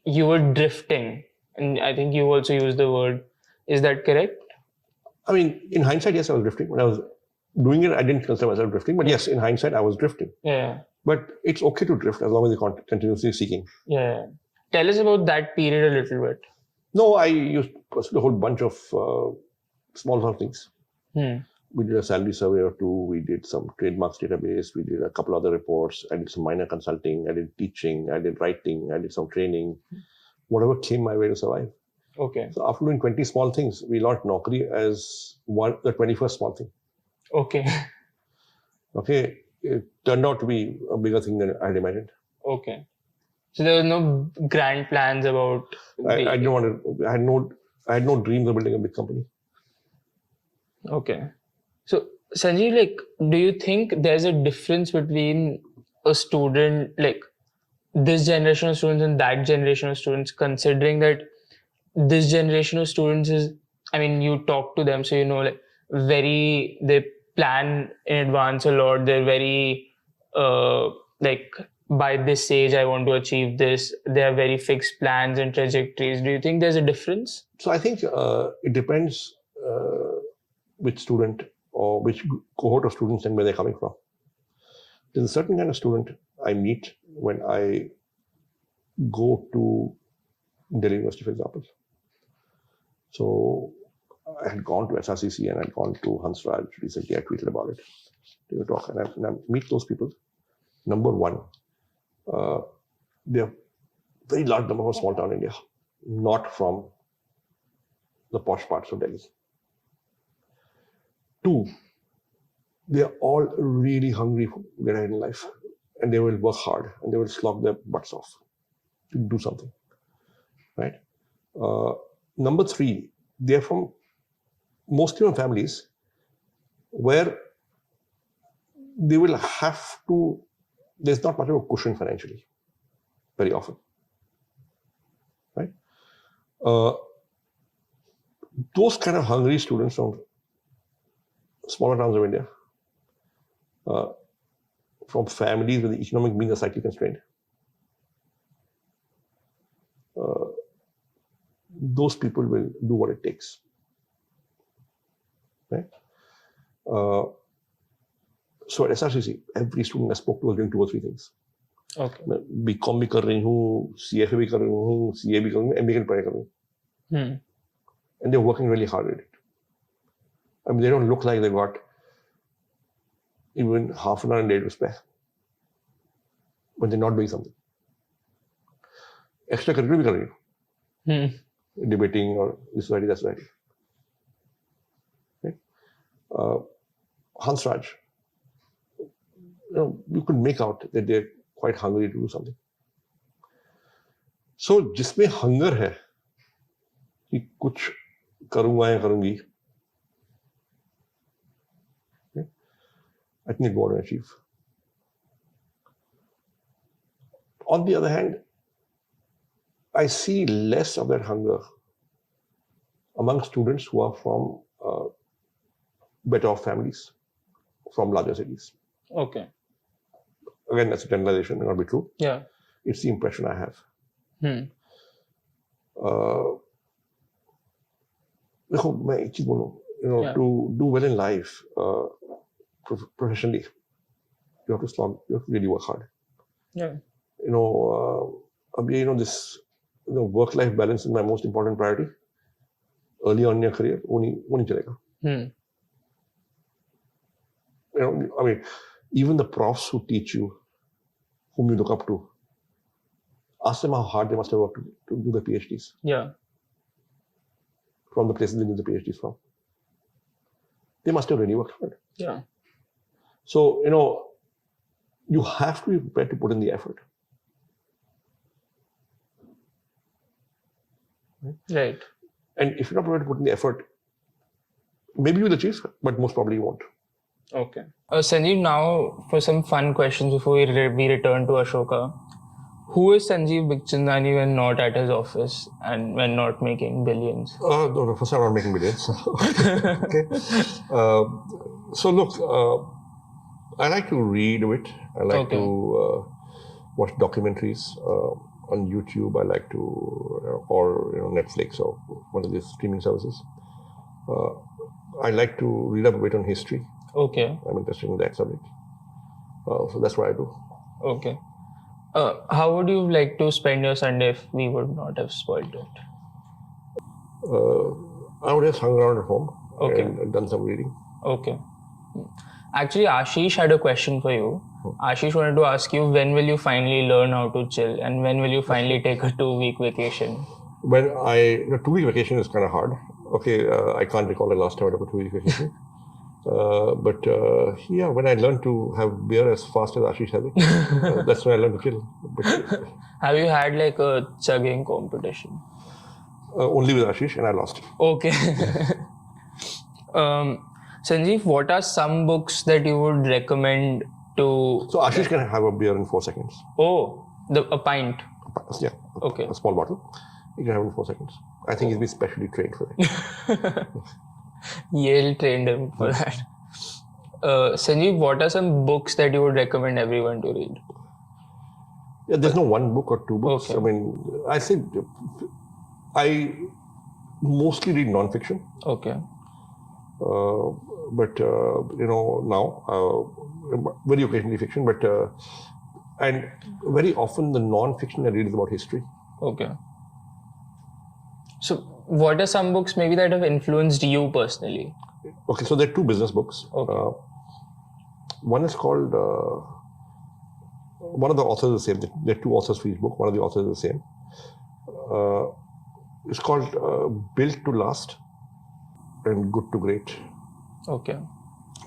you were drifting, and I think you also used the word. Is that correct? I mean, in hindsight, yes, I was drifting. When I was doing it, I didn't consider myself drifting. But yes, in hindsight, I was drifting. Yeah. But it's okay to drift as long as you're continuously seeking. Yeah. Tell us about that period a little bit. No, I used a whole bunch of small things. We did a salary survey or two. We did some trademarks database. We did a couple other reports. I did some minor consulting. I did teaching. I did writing. I did some training. Whatever came my way to survive. Okay. So after doing 20 small things, we launched Naukri as the 21st small thing. Okay. Okay. It turned out to be a bigger thing than I had imagined. Okay. So there was no grand plans about. I didn't want to. I had no dreams of building a big company. Okay. So Sanjeev, like, do you think there's a difference between a student, like this generation of students and that generation of students, considering that this generation of students is, I mean, you talk to them, so you know, like they plan in advance a lot. They're very like, by this age I want to achieve this. They have very fixed plans and trajectories. Do you think there's a difference? So I think it depends which student or which cohort of students and where they're coming from. There's a certain kind of student I meet when I go to Delhi University, for example. So I had gone to SRCC and I'd gone to Hansraj recently. I tweeted about it. They were talking, and I meet those people. Number one, they're very large number of small town India, not from the posh parts of Delhi. Two, they are all really hungry to get ahead in life, and they will work hard and they will slog their butts off to do something, right? Number three, they're from mostly from families where they will have to, there's not much of a cushion financially, very often, right? Those kind of hungry students from smaller towns of India, from families where the economic means are slightly constrained, those people will do what it takes, right? So at SRCC, every student I spoke to was doing 2 or 3 things. Okay. BCom भी कर रही हूँ, CFA भी कर रही हूँ, CA भी कर रही हूँ, MBA की पढ़ाई कर रही हूँ. And they're working really hard at it. I mean, they don't look like they got even half an hour a day to spare, but they're not doing something. Extra curricular भी कर रही हूँ. Debating or this society, that society. Right? Hansraj, you could make out that they're quite hungry to do something. So, जिसमें hunger है कि कुछ करूँगा या करूँगी, I think they go on to achieve. On the other hand, I see less of that hunger among students who are from better off families, from larger cities. Okay. Again, that's a generalization, may not be true. Yeah. It's the impression I have. देखो मैं एक चीज बोलूं, to do well in life, professionally, you have to really work hard. Yeah. This work-life balance is my most important priority. Early on in your career, वो नहीं चलेगा. I mean, even the profs who teach you, whom you look up to, ask them how hard they must have worked to do their PhDs. Yeah. From the places they did the PhDs from. They must have really worked hard. Yeah. So, you have to be prepared to put in the effort. Right. And if you're not prepared to put in the effort, maybe you'll achieve, but most probably you won't. Okay. Sanjeev, now for some fun questions before we return to Ashoka. Who is Sanjeev Bikhchandani when not at his office and when not making billions? No, first I'm not making millions. Okay. So look, I like to read a bit. I like to watch documentaries on YouTube. I like to, or Netflix or one of these streaming services. I like to read up a bit on history. Okay. I'm interested in that subject. So that's what I do. Okay. How would you like to spend your Sunday if we would not have spoiled it? I would have hung around at home Okay. and done some reading. Okay. Actually, Ashish had a question for you. Ashish wanted to ask you, when will you finally learn how to chill and when will you finally take a 2-week vacation? When 2-week vacation is kind of hard. Okay, I can't recall the last time I took a 2-week vacation. But when I learned to have beer as fast as Ashish has it, that's when I learned to chill. But, have you had like a chugging competition? Only with Ashish, and I lost. Okay. Sanjeev, what are some books that you would recommend to... So Ashish can have a beer in 4 seconds. Oh, a pint. Yeah. Okay. A small bottle. He can have it in 4 seconds. I think he's been specially trained for it. Yale trained him for that. Sanjeev, what are some books that you would recommend everyone to read? Yeah, there's no one book or 2 books. Okay. I mean, I think I mostly read non-fiction. Okay. But now very occasionally fiction, but and very often the non-fiction I read is about history. Okay. So what are some books maybe that have influenced you personally? Okay, so there are 2 business books. Okay. One is called, one of the authors is the same. There are 2 authors for each book. One of the authors is the same. It's called Built to Last and Good to Great. Okay.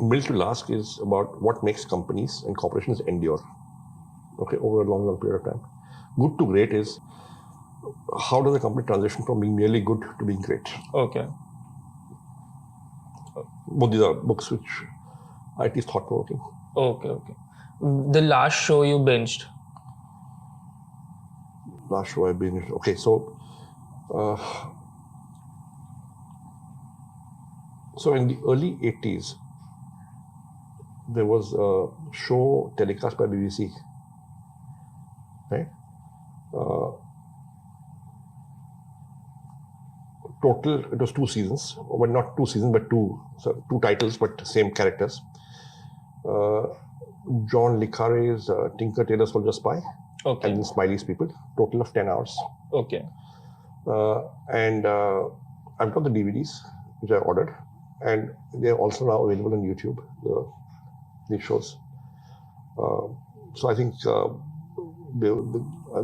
Built to Last is about what makes companies and corporations endure, okay, over a long period of time. Good to Great is how does a company transition from being merely good to being great. Okay. Both these are books which are at least thought-provoking. Okay. The last show you binged? Last show I binged. Okay, so in the early 80s, there was a show telecast by BBC. Right? Total, it was 2 seasons. Well, not 2 seasons, but 2 titles, but same characters. John le Carre's Tinker Tailor Soldier Spy. Okay. And then Smiley's People. Total of 10 hours. Okay. And I've got the DVDs, which I ordered. And they're also now available on YouTube, these shows. So I think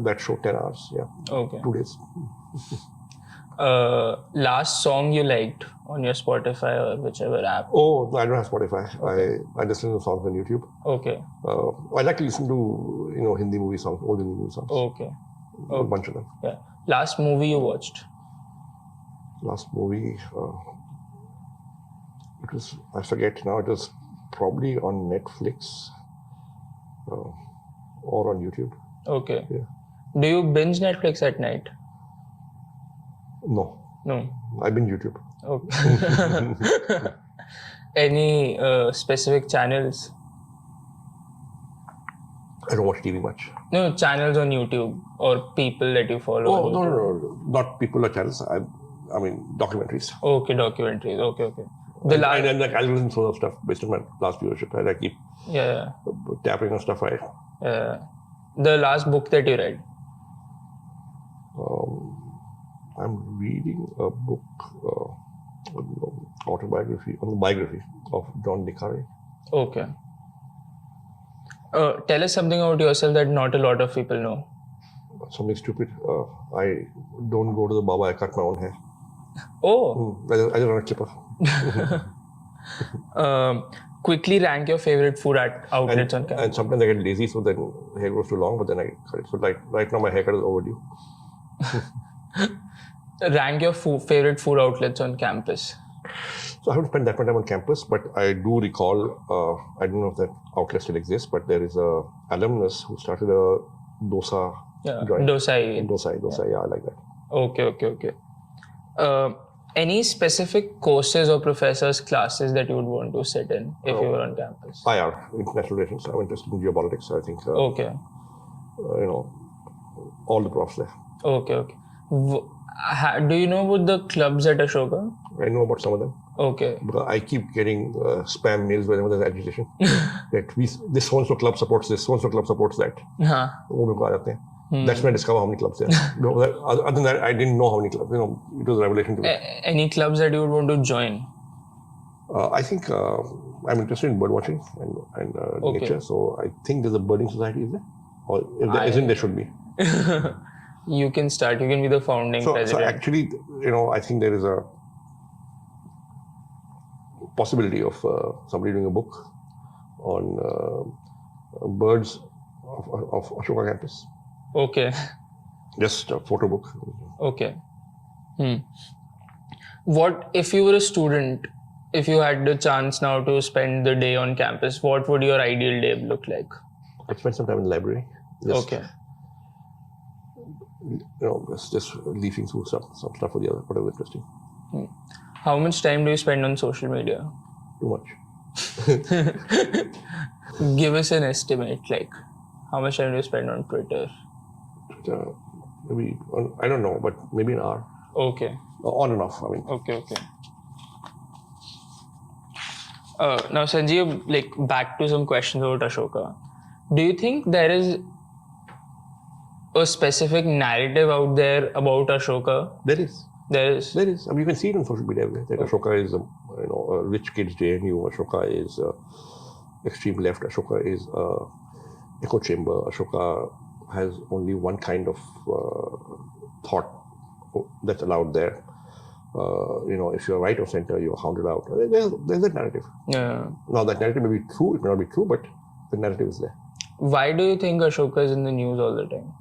that show 10 hours, yeah. Okay. 2 days. Last song you liked on your Spotify or whichever app? Oh, I don't have Spotify. Okay. I listen to songs on YouTube. Okay. I like to listen to Hindi movie songs, old Hindi movie songs. Okay. A bunch of them. Yeah. Last movie you watched? Last movie, it was, I forget now, it was probably on Netflix or on YouTube. Okay. Yeah. Do you binge Netflix at night? No. I binge YouTube. Okay. Any specific channels? I don't watch TV much. No, channels on YouTube or people that you follow. Oh, no. Not people or channels. I mean, documentaries. Okay, documentaries. Okay. And like algorithms sort of stuff based on my last viewership. I keep tapping on stuff. The last book that you read? I'm reading a book, autobiography, on the biography of John le Carre. Okay. Tell us something about yourself that not a lot of people know. Something stupid. I don't go to the barber. I cut my own hair. Oh. I just run a clipper. Quickly rank your favorite food outlets on campus. And sometimes I get lazy, so then hair grows too long, but then I cut it. So right now my haircut is overdue. Rank your favorite food outlets on campus. So I haven't spent that much time on campus, but I do recall, I don't know if that outlet still exists, but there is a alumnus who started a dosa joint. Dosa, yeah, I like that. Okay. Any specific courses or professors' classes that you would want to sit in if you were on campus? IR, International Relations. I'm interested in geopolitics, so I think, Okay. All the profs there. Okay. Do you know about the clubs at Ashoka? I know about some of them. Okay. Because I keep getting spam mails whenever there's agitation that this so-and-so club supports this, so-and-so club supports that. वो मेरे को आ जाते हैं. That's when I discover how many clubs there are. Other than that, I didn't know how many clubs. It was a revelation to me. Any clubs that you would want to join? I think I'm interested in bird watching and nature. So I think there's a birding society, is there? Or if there isn't, there should be. You can start. You can be the founding president. So actually, I think there is a possibility of somebody doing a book on birds of Ashoka campus. Okay. Just a photo book. Okay. What if you were a student? If you had the chance now to spend the day on campus, what would your ideal day look like? I'd spend some time in the library. Okay. Just leafing through some stuff for the other, whatever interesting. How much time do you spend on social media? Too much. Give us an estimate, like how much time do you spend on Twitter? Maybe, I don't know, but maybe an hour. Okay. On and off, I mean. Okay. Now, Sanjeev, back to some questions about Ashoka. Do you think there is a specific narrative out there about Ashoka? There is. There is. I mean, you can see it on social media everywhere. That Ashoka is, a rich kid's JNU. Ashoka is extreme left. Ashoka is echo chamber. Ashoka has only one kind of thought that's allowed there. If you're right or center, you're hounded out. There's that narrative. Yeah. Now that narrative may be true, it may not be true, but the narrative is there. Why do you think Ashoka is in the news all the time?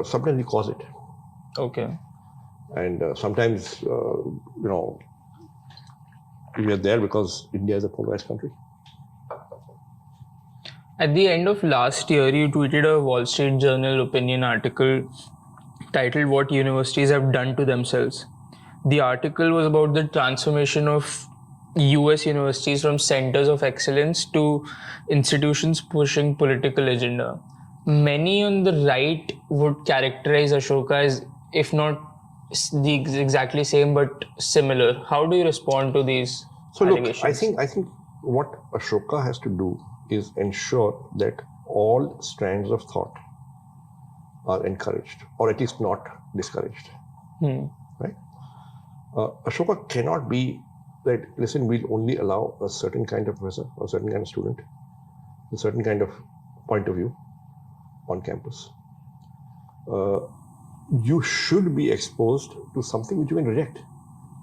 Sometimes we cause it. Okay. And sometimes, we are there because India is a polarized country. At the end of last year, you tweeted a Wall Street Journal opinion article titled "What Universities Have Done to Themselves." The article was about the transformation of US universities from centers of excellence to institutions pushing political agenda. Many on the right would characterize Ashoka as, if not the exactly same, but similar. How do you respond to these allegations? Look, I think what Ashoka has to do is ensure that all strands of thought are encouraged, or at least not discouraged. Right? Ashoka cannot be that, listen, we'll only allow a certain kind of professor or a certain kind of student, a certain kind of point of view on campus. You should be exposed to something which you can reject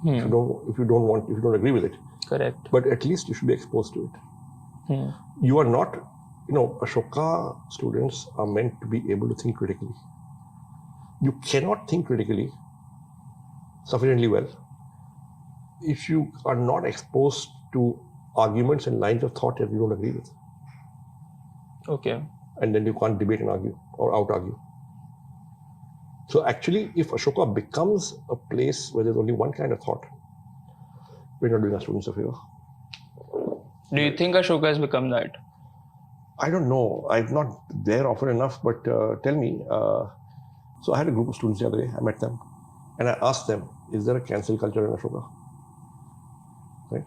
if you don't agree with it. Correct. But at least you should be exposed to it. You are not, Ashoka students are meant to be able to think critically. You cannot think critically sufficiently well if you are not exposed to arguments and lines of thought that you don't agree with. Okay. And then you can't debate and argue or out-argue. So actually, if Ashoka becomes a place where there's only one kind of thought, we're not doing our students a favor. Do you think Ashoka has become that? I don't know. I'm not there often enough, but tell me. So I had a group of students the other day. I met them and I asked them, is there a cancel culture in Ashoka? Right?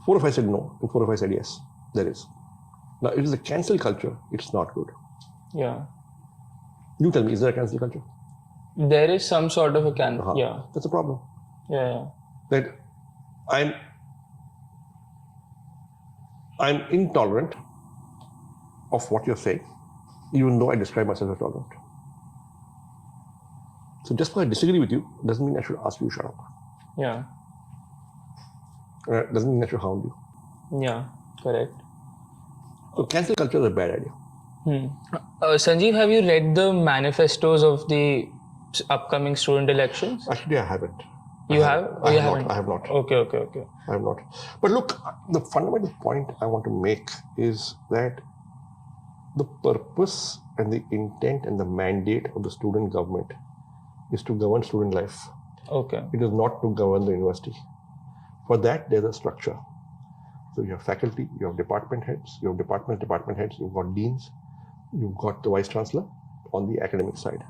4 or 5 said no, and 4 or 5 said yes, there is. Now, if it's a cancel culture, it's not good. Yeah. You tell me, is there a cancel culture? There is some sort of a cancel. Yeah. That's a problem. Yeah. That I'm intolerant of what you're saying, even though I describe myself as tolerant. So just because I disagree with you, doesn't mean I should ask you to shut up. Yeah. Doesn't mean I should hound you. Yeah, correct. So cancel culture is a bad idea. Sanjeev, have you read the manifestos of the upcoming student elections? Actually, I haven't. You have? I you have haven't? not. I have not. Okay. I have not. But look, the fundamental point I want to make is that the purpose and the intent and the mandate of the student government is to govern student life. Okay. It is not to govern the university. For that, there's a structure. So you have faculty, you have department heads, you have department heads, you've got deans, you've got the vice chancellor on the academic side.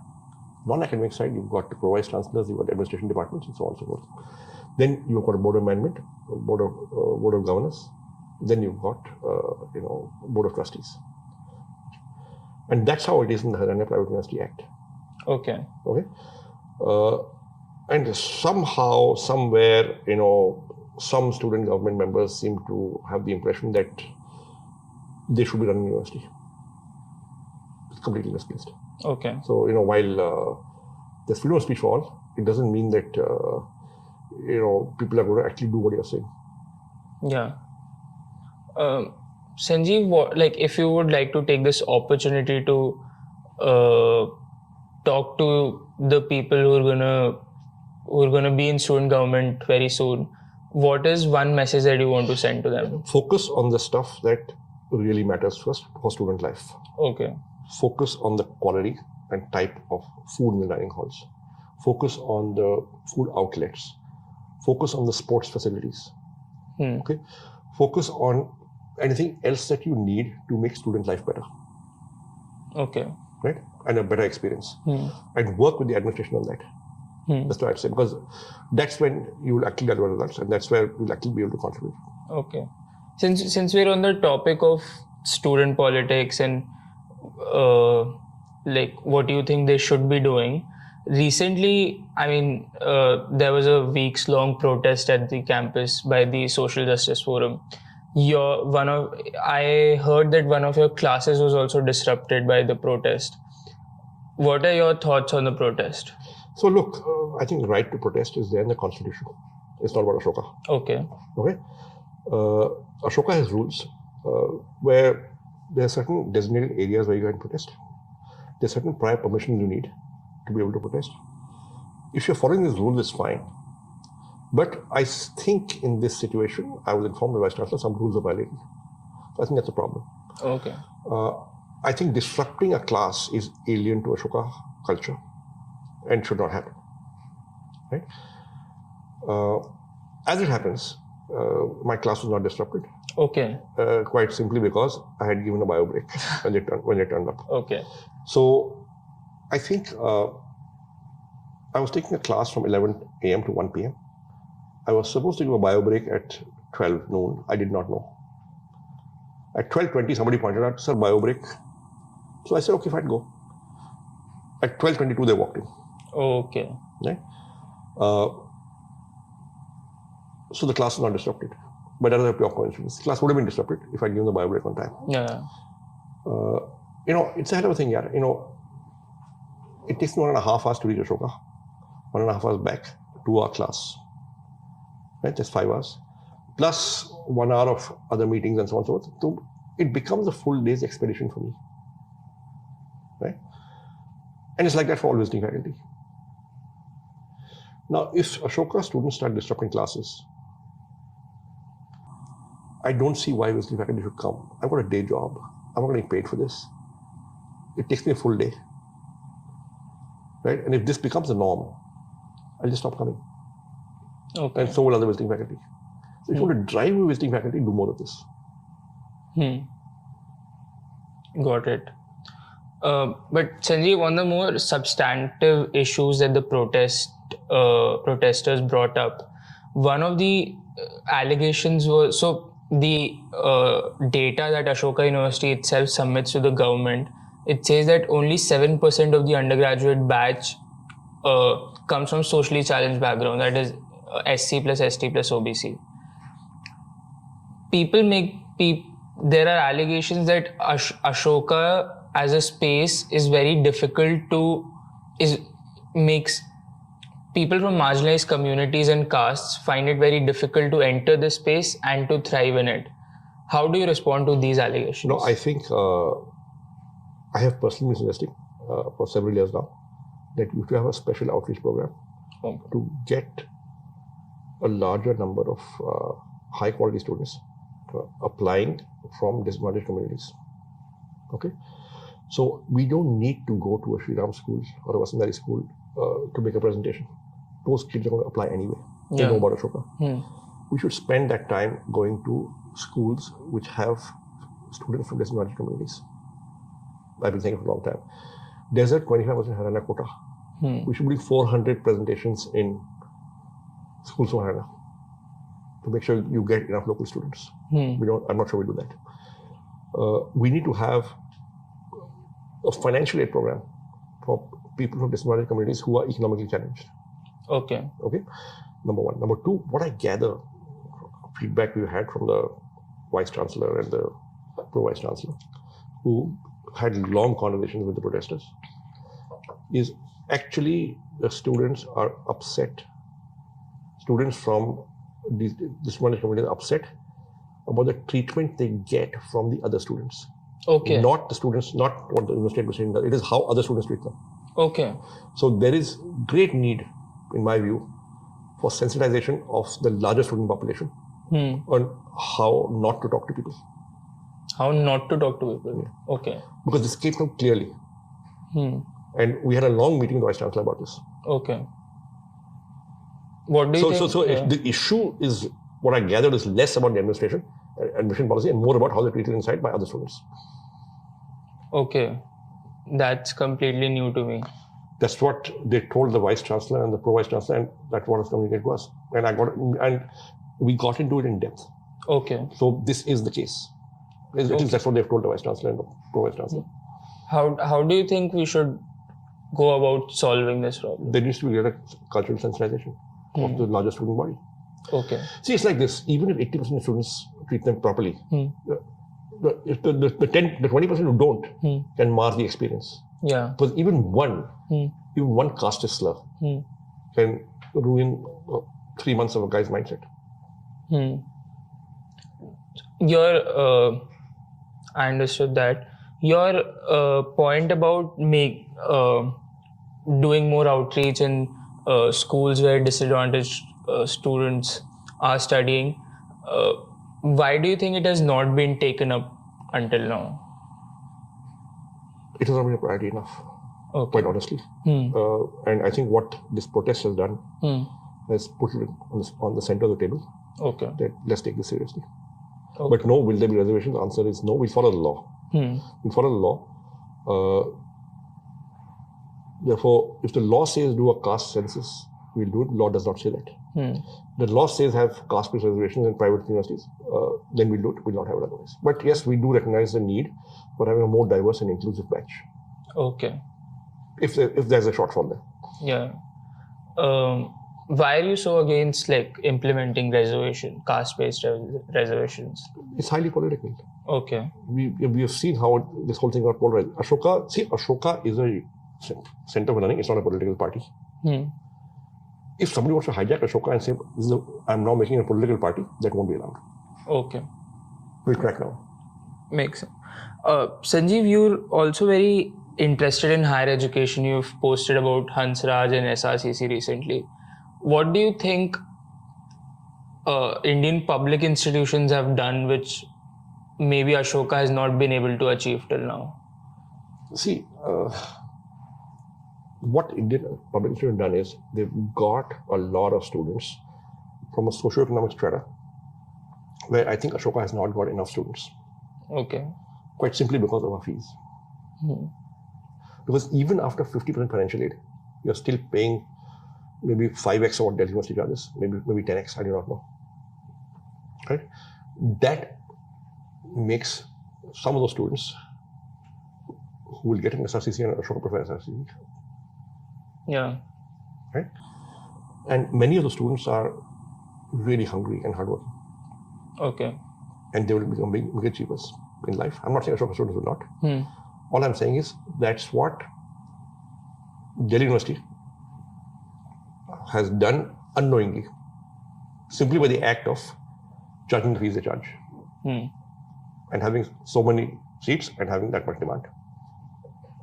Non-academic side, you've got the pro-vice chancellors, you've got administration departments, and so on and so forth. Then you've got a board of management, board of governors. Then you've got board of trustees. And that's how it is in the Haryana Private University Act. Okay. And somehow, somewhere, some student government members seem to have the impression that they should be running university. It's completely misplaced. Okay. So, while there's freedom of speech for all, it doesn't mean that, people are going to actually do what you're saying. Yeah. Sanjeev, if you would like to take this opportunity to talk to the people who are gonna be in student government very soon, what is one message that you want to send to them? Focus on the stuff that really matters first for student life. Okay. Focus on the quality and type of food in the dining halls. Focus on the food outlets. Focus on the sports facilities. Okay. Focus on anything else that you need to make student life better. Okay. Right? And a better experience. And work with the administration on that. That's what I'd say, because that's when you will actually deliver results, and that's where you'll actually be able to contribute. Okay. Since we're on the topic of student politics and what do you think they should be doing? Recently, there was a weeks-long protest at the campus by the Social Justice Forum. I heard that one of your classes was also disrupted by the protest. What are your thoughts on the protest? So look, I think the right to protest is there in the Constitution. It's not about Ashoka. Okay. Ashoka has rules where there are certain designated areas where you can protest. There are certain prior permissions you need to be able to protest. If you're following these rules, it's fine. But I think in this situation, I was informed by Vice Chancellor, some rules are violated. So I think that's a problem. Okay. I think disrupting a class is alien to Ashoka culture and should not happen. Right? As it happens, my class was not disrupted. Okay. Quite simply because I had given a bio break when they turned up. Okay. So I think I was taking a class from 11 a.m. to 1 p.m. I was supposed to give a bio break at 12 noon. I did not know. At 12:20, somebody pointed out, sir, bio break. So I said, okay, fine, go. At 12:22, they walked in. Okay. Right? So the class was not disrupted. But that was a pure coincidence. The class would have been disrupted if I'd given the bio break on time. Yeah. It's a hell of a thing, yeah. It takes me 1.5 hours to reach Ashoka. 1.5 hours back, 2-hour class. Right? That's 5 hours. Plus 1 hour of other meetings and so on and so forth. So it becomes a full day's expedition for me. Right? And it's like that for all visiting faculty. Now, if Ashoka students start disrupting classes, I don't see why visiting faculty should come. I've got a day job. I'm not getting paid for this. It takes me a full day. Right? And if this becomes the norm, I'll just stop coming. Okay. And so will other visiting faculty. So if you want to drive your visiting faculty, do more of this. Got it. But Sanjeev, on the more substantive issues that the protesters brought up, one of the allegations was, so the data that Ashoka University itself submits to the government, it says that only 7% of the undergraduate batch comes from socially challenged background, that is SC plus ST plus OBC. There are allegations that Ashoka as a space is very difficult makes people from marginalized communities and castes find it very difficult to enter the space and to thrive in it. How do you respond to these allegations? No, I think I have personally been suggesting for several years now that you have to have a special outreach program to get a larger number of high quality students applying from disadvantaged communities. Okay, so we don't need to go to a Sri Ram school or a Vasantari school to make a presentation. Those kids are going to apply anyway. They know about Ashoka. We should spend that time going to schools which have students from disadvantaged communities. I've been saying it for a long time. Desert 25% Haryana quota. We should do 400 presentations in schools from Haryana to make sure you get enough local students. I'm not sure we do that. We need to have a financial aid program for people from disadvantaged communities who are economically challenged. Okay. Number one. Number two, what I gather, feedback we had from the Vice Chancellor and the Pro-Vice Chancellor, who had long conversations with the protesters, is actually the students are upset. Students from these disadvantaged communities are upset about the treatment they get from the other students. Okay. Not the students, not what the university administration does. It is how other students treat them. Okay. So there is great need, in my view, for sensitization of the larger student population on how not to talk to people. How not to talk to people. Okay. Because this came out clearly. And we had a long meeting with the Vice Chancellor about this. Okay. What do you think? So if the issue is, what I gathered is less about the administration, admission policy, and more about how they're treated inside by other students. Okay. That's completely new to me. That's what they told the Vice Chancellor and the Pro-Vice Chancellor, and that's what was communicated to us. And we got into it in depth. Okay. So this is the case. At least that's what they've told the Vice Chancellor and the Pro-Vice Chancellor. How do you think we should go about solving this problem? There needs to be greater cultural sensitization of the larger student body. Okay. See, it's like this. Even if 80% of students treat them properly, if the 20% who don't can mar the experience. Yeah. Because even one caste slur can ruin 3 months of a guy's mindset. I understood that. Your point about doing more outreach in schools where disadvantaged students are studying, why do you think it has not been taken up until now? It has not been a priority enough, quite honestly. And I think what this protest has done has put it on the center of the table. Okay. That let's take this seriously. But no, will there be reservations? The answer is no. We'll follow the law. We'll follow the law. Therefore, if the law says do a caste census, we'll do it. Law does not say that. The law says have caste-based reservations in private universities. Then we'll do it. We'll not have it otherwise. But yes, we do recognize the need for having a more diverse and inclusive batch. Okay. If there's a shortfall there. Yeah. Why are you so against implementing caste-based reservations? It's highly political. Okay. We have seen how this whole thing got polarized. Ashoka is a center for learning. It's not a political party. If somebody wants to hijack Ashoka and say, I'm now making a political party, that won't be allowed. Okay. We'll crack down. Makes sense. Sanjeev, you're also very interested in higher education. You've posted about Hansraj and SRCC recently. What do you think Indian public institutions have done which maybe Ashoka has not been able to achieve till now? See, what Indian public institutions have done is they've got a lot of students from a socioeconomic strata where I think Ashoka has not got enough students. Okay. Quite simply because of our fees. Because even after 50% financial aid, you're still paying maybe 5x of what Delhi University charges, maybe 10x, I do not know. Right? That makes some of those students who will get an SRCC and Ashoka prefer SRCC. Yeah. Right? And many of the students are really hungry and hardworking. Okay. And they will become big achievers in life. I'm not saying Ashoka students will not. All I'm saying is that's what Delhi University has done unknowingly, simply by the act of charging the fees they charge and having so many seats and having that much demand.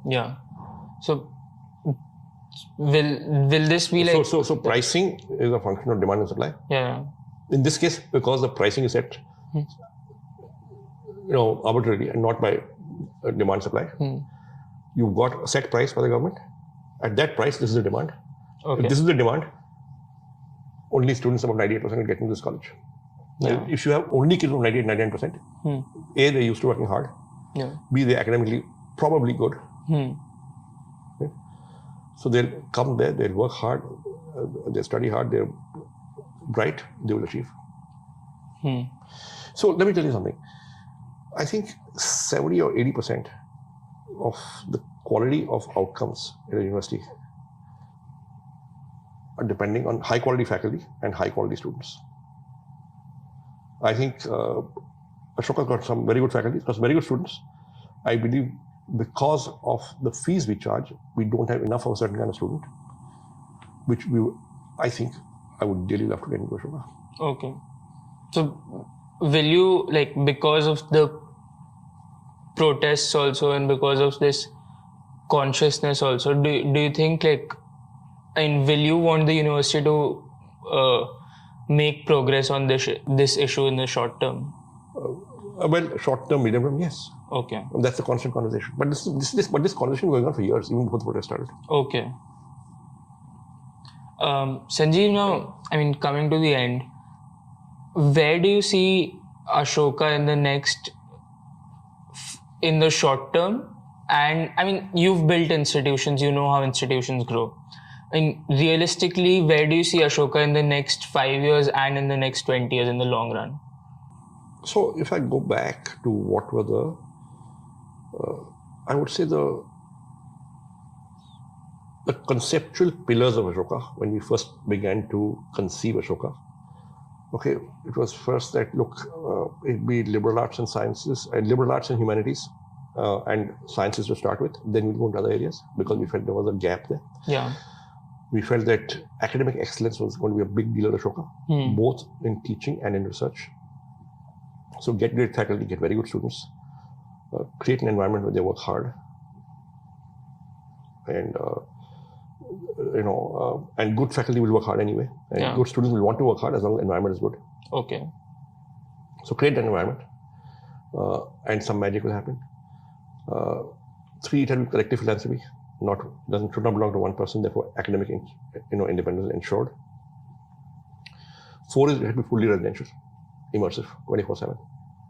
Yeah. So Will this be like... So pricing is a function of demand and supply. Yeah. In this case, because the pricing is set, arbitrarily and not by demand supply, you've got a set price by the government. At that price, this is the demand. Okay. If this is the demand, only students above 98% will get into this college. Yeah. If you have only kids of 98, 99%, A, they're used to working hard. Yeah. B, they're academically probably good. Okay? So they'll come there, they'll work hard, they'll study hard, they're bright, they will achieve. So let me tell you something. I think 70 or 80% of the quality of outcomes in a university are depending on high quality faculty and high quality students. I think Ashoka got some very good faculty, got some very good students. I believe because of the fees we charge, we don't have enough of a certain kind of student, which I think I would really love to get into Ashoka. Okay. So will you, like, because of the protests also and because of this consciousness also, do you think, like, and will you want the university to make progress on this issue in the short term? Well, short term, medium term, yes. Okay. That's a constant conversation. But this conversation going on for years, even before the protest started. Okay. Sanjeev, now, I mean, coming to the end, where do you see Ashoka in the short term? And I mean, you've built institutions, you know how institutions grow. And realistically, where do you see Ashoka in the next 5 years and in the next 20 years in the long run? So if I go back to what were I would say the conceptual pillars of Ashoka when we first began to conceive Ashoka. Okay, it was first that, look, it be liberal arts and sciences, liberal arts and humanities, and sciences to start with. Then we'll go into other areas because we felt there was a gap there. Yeah. We felt that academic excellence was going to be a big deal at Ashoka, both in teaching and in research. So get great faculty, get very good students, create an environment where they work hard, and and good faculty will work hard anyway, and good students will want to work hard as long as the environment is good. Okay. So create that environment, and some magic will happen. 3, it has to be collective philanthropy. Should not belong to one person. Therefore, academic independence is ensured. 4 is it has to be fully residential, immersive, 24/7.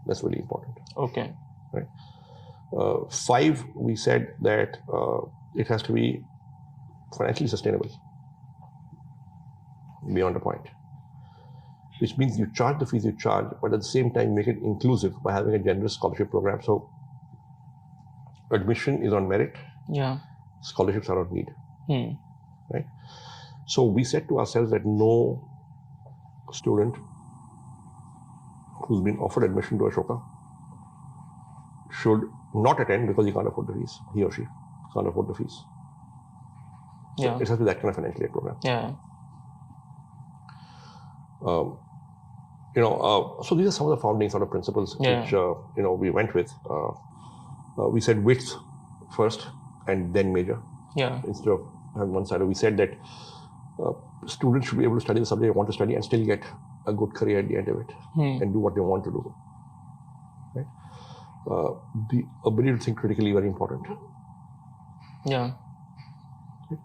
That's really important. Okay. Right. 5, we said that it has to be financially sustainable beyond a point, which means you charge the fees you charge, but at the same time make it inclusive by having a generous scholarship program. So admission is on merit. Yeah. Scholarships are on need. Right. So we said to ourselves that no student who's been offered admission to Ashoka should not attend because he can't afford the fees. He or she can't afford the fees. So Yeah. it has to be that kind of financial aid program. Yeah. So these are some of the founding sort of principles which we went with. We said width first and then major. Yeah. Instead of having one side, we said that students should be able to study the subject they want to study and still get a good career at the end of it and do what they want to do. Right? The ability to think critically is very important. Yeah. Okay.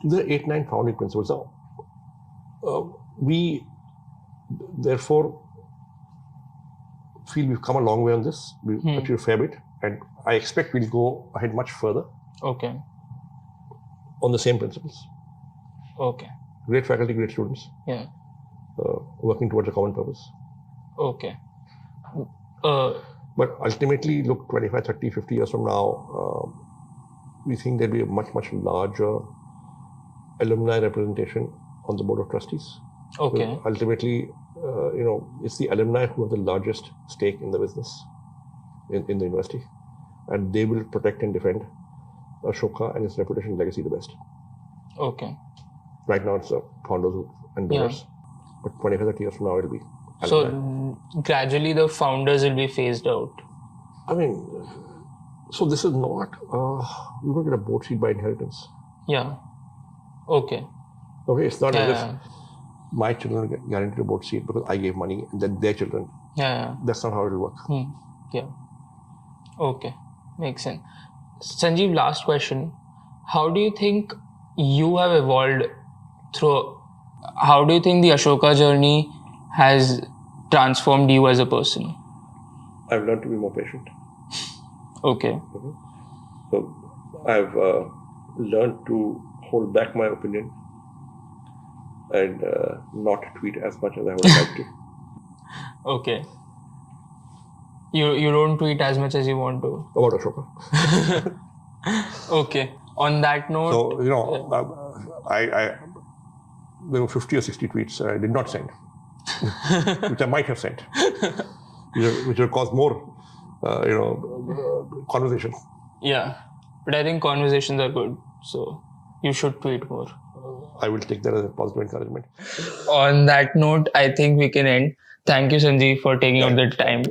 There are 8, 9 founding principles. Now, we therefore feel we've come a long way on this. We've achieved a fair bit, and I expect we'll go ahead much further. Okay. On the same principles. Okay. Great faculty, great students. Yeah. Working towards a common purpose. Okay. But ultimately, look, 25, 30, 50 years from now, we think there'll be a much, much larger alumni representation on the board of trustees. Okay. Because ultimately, it's the alumni who have the largest stake in the business, in the university. And they will protect and defend Ashoka and its reputation and legacy the best. Okay. Right now, it's the founders and donors. But 25, 30 years from now, it'll be alumni. So gradually the founders will be phased out. I mean, so this is not, you don't get a board seat by inheritance. Yeah. Okay. Okay, it's not as Yeah. if my children get guaranteed a board seat because I gave money and then their children. Yeah. That's not how it will work. Yeah. Okay. Makes sense. Sanjeev, last question. How do you think you have evolved through? How do you think the Ashoka journey has transformed you as a person? I've learned to be more patient. Okay. So I've learned to hold back my opinion and not tweet as much as I would like to. Okay. You don't tweet as much as you want to. About Ashoka. Okay. On that note. So, there were 50 or 60 tweets I did not send, which I might have sent, which will cause more, conversation. Yeah. But I think conversations are good. So you should tweet more. I will take that as a positive encouragement. On that note, I think we can end. Thank you, Sanjeev, for taking out the time.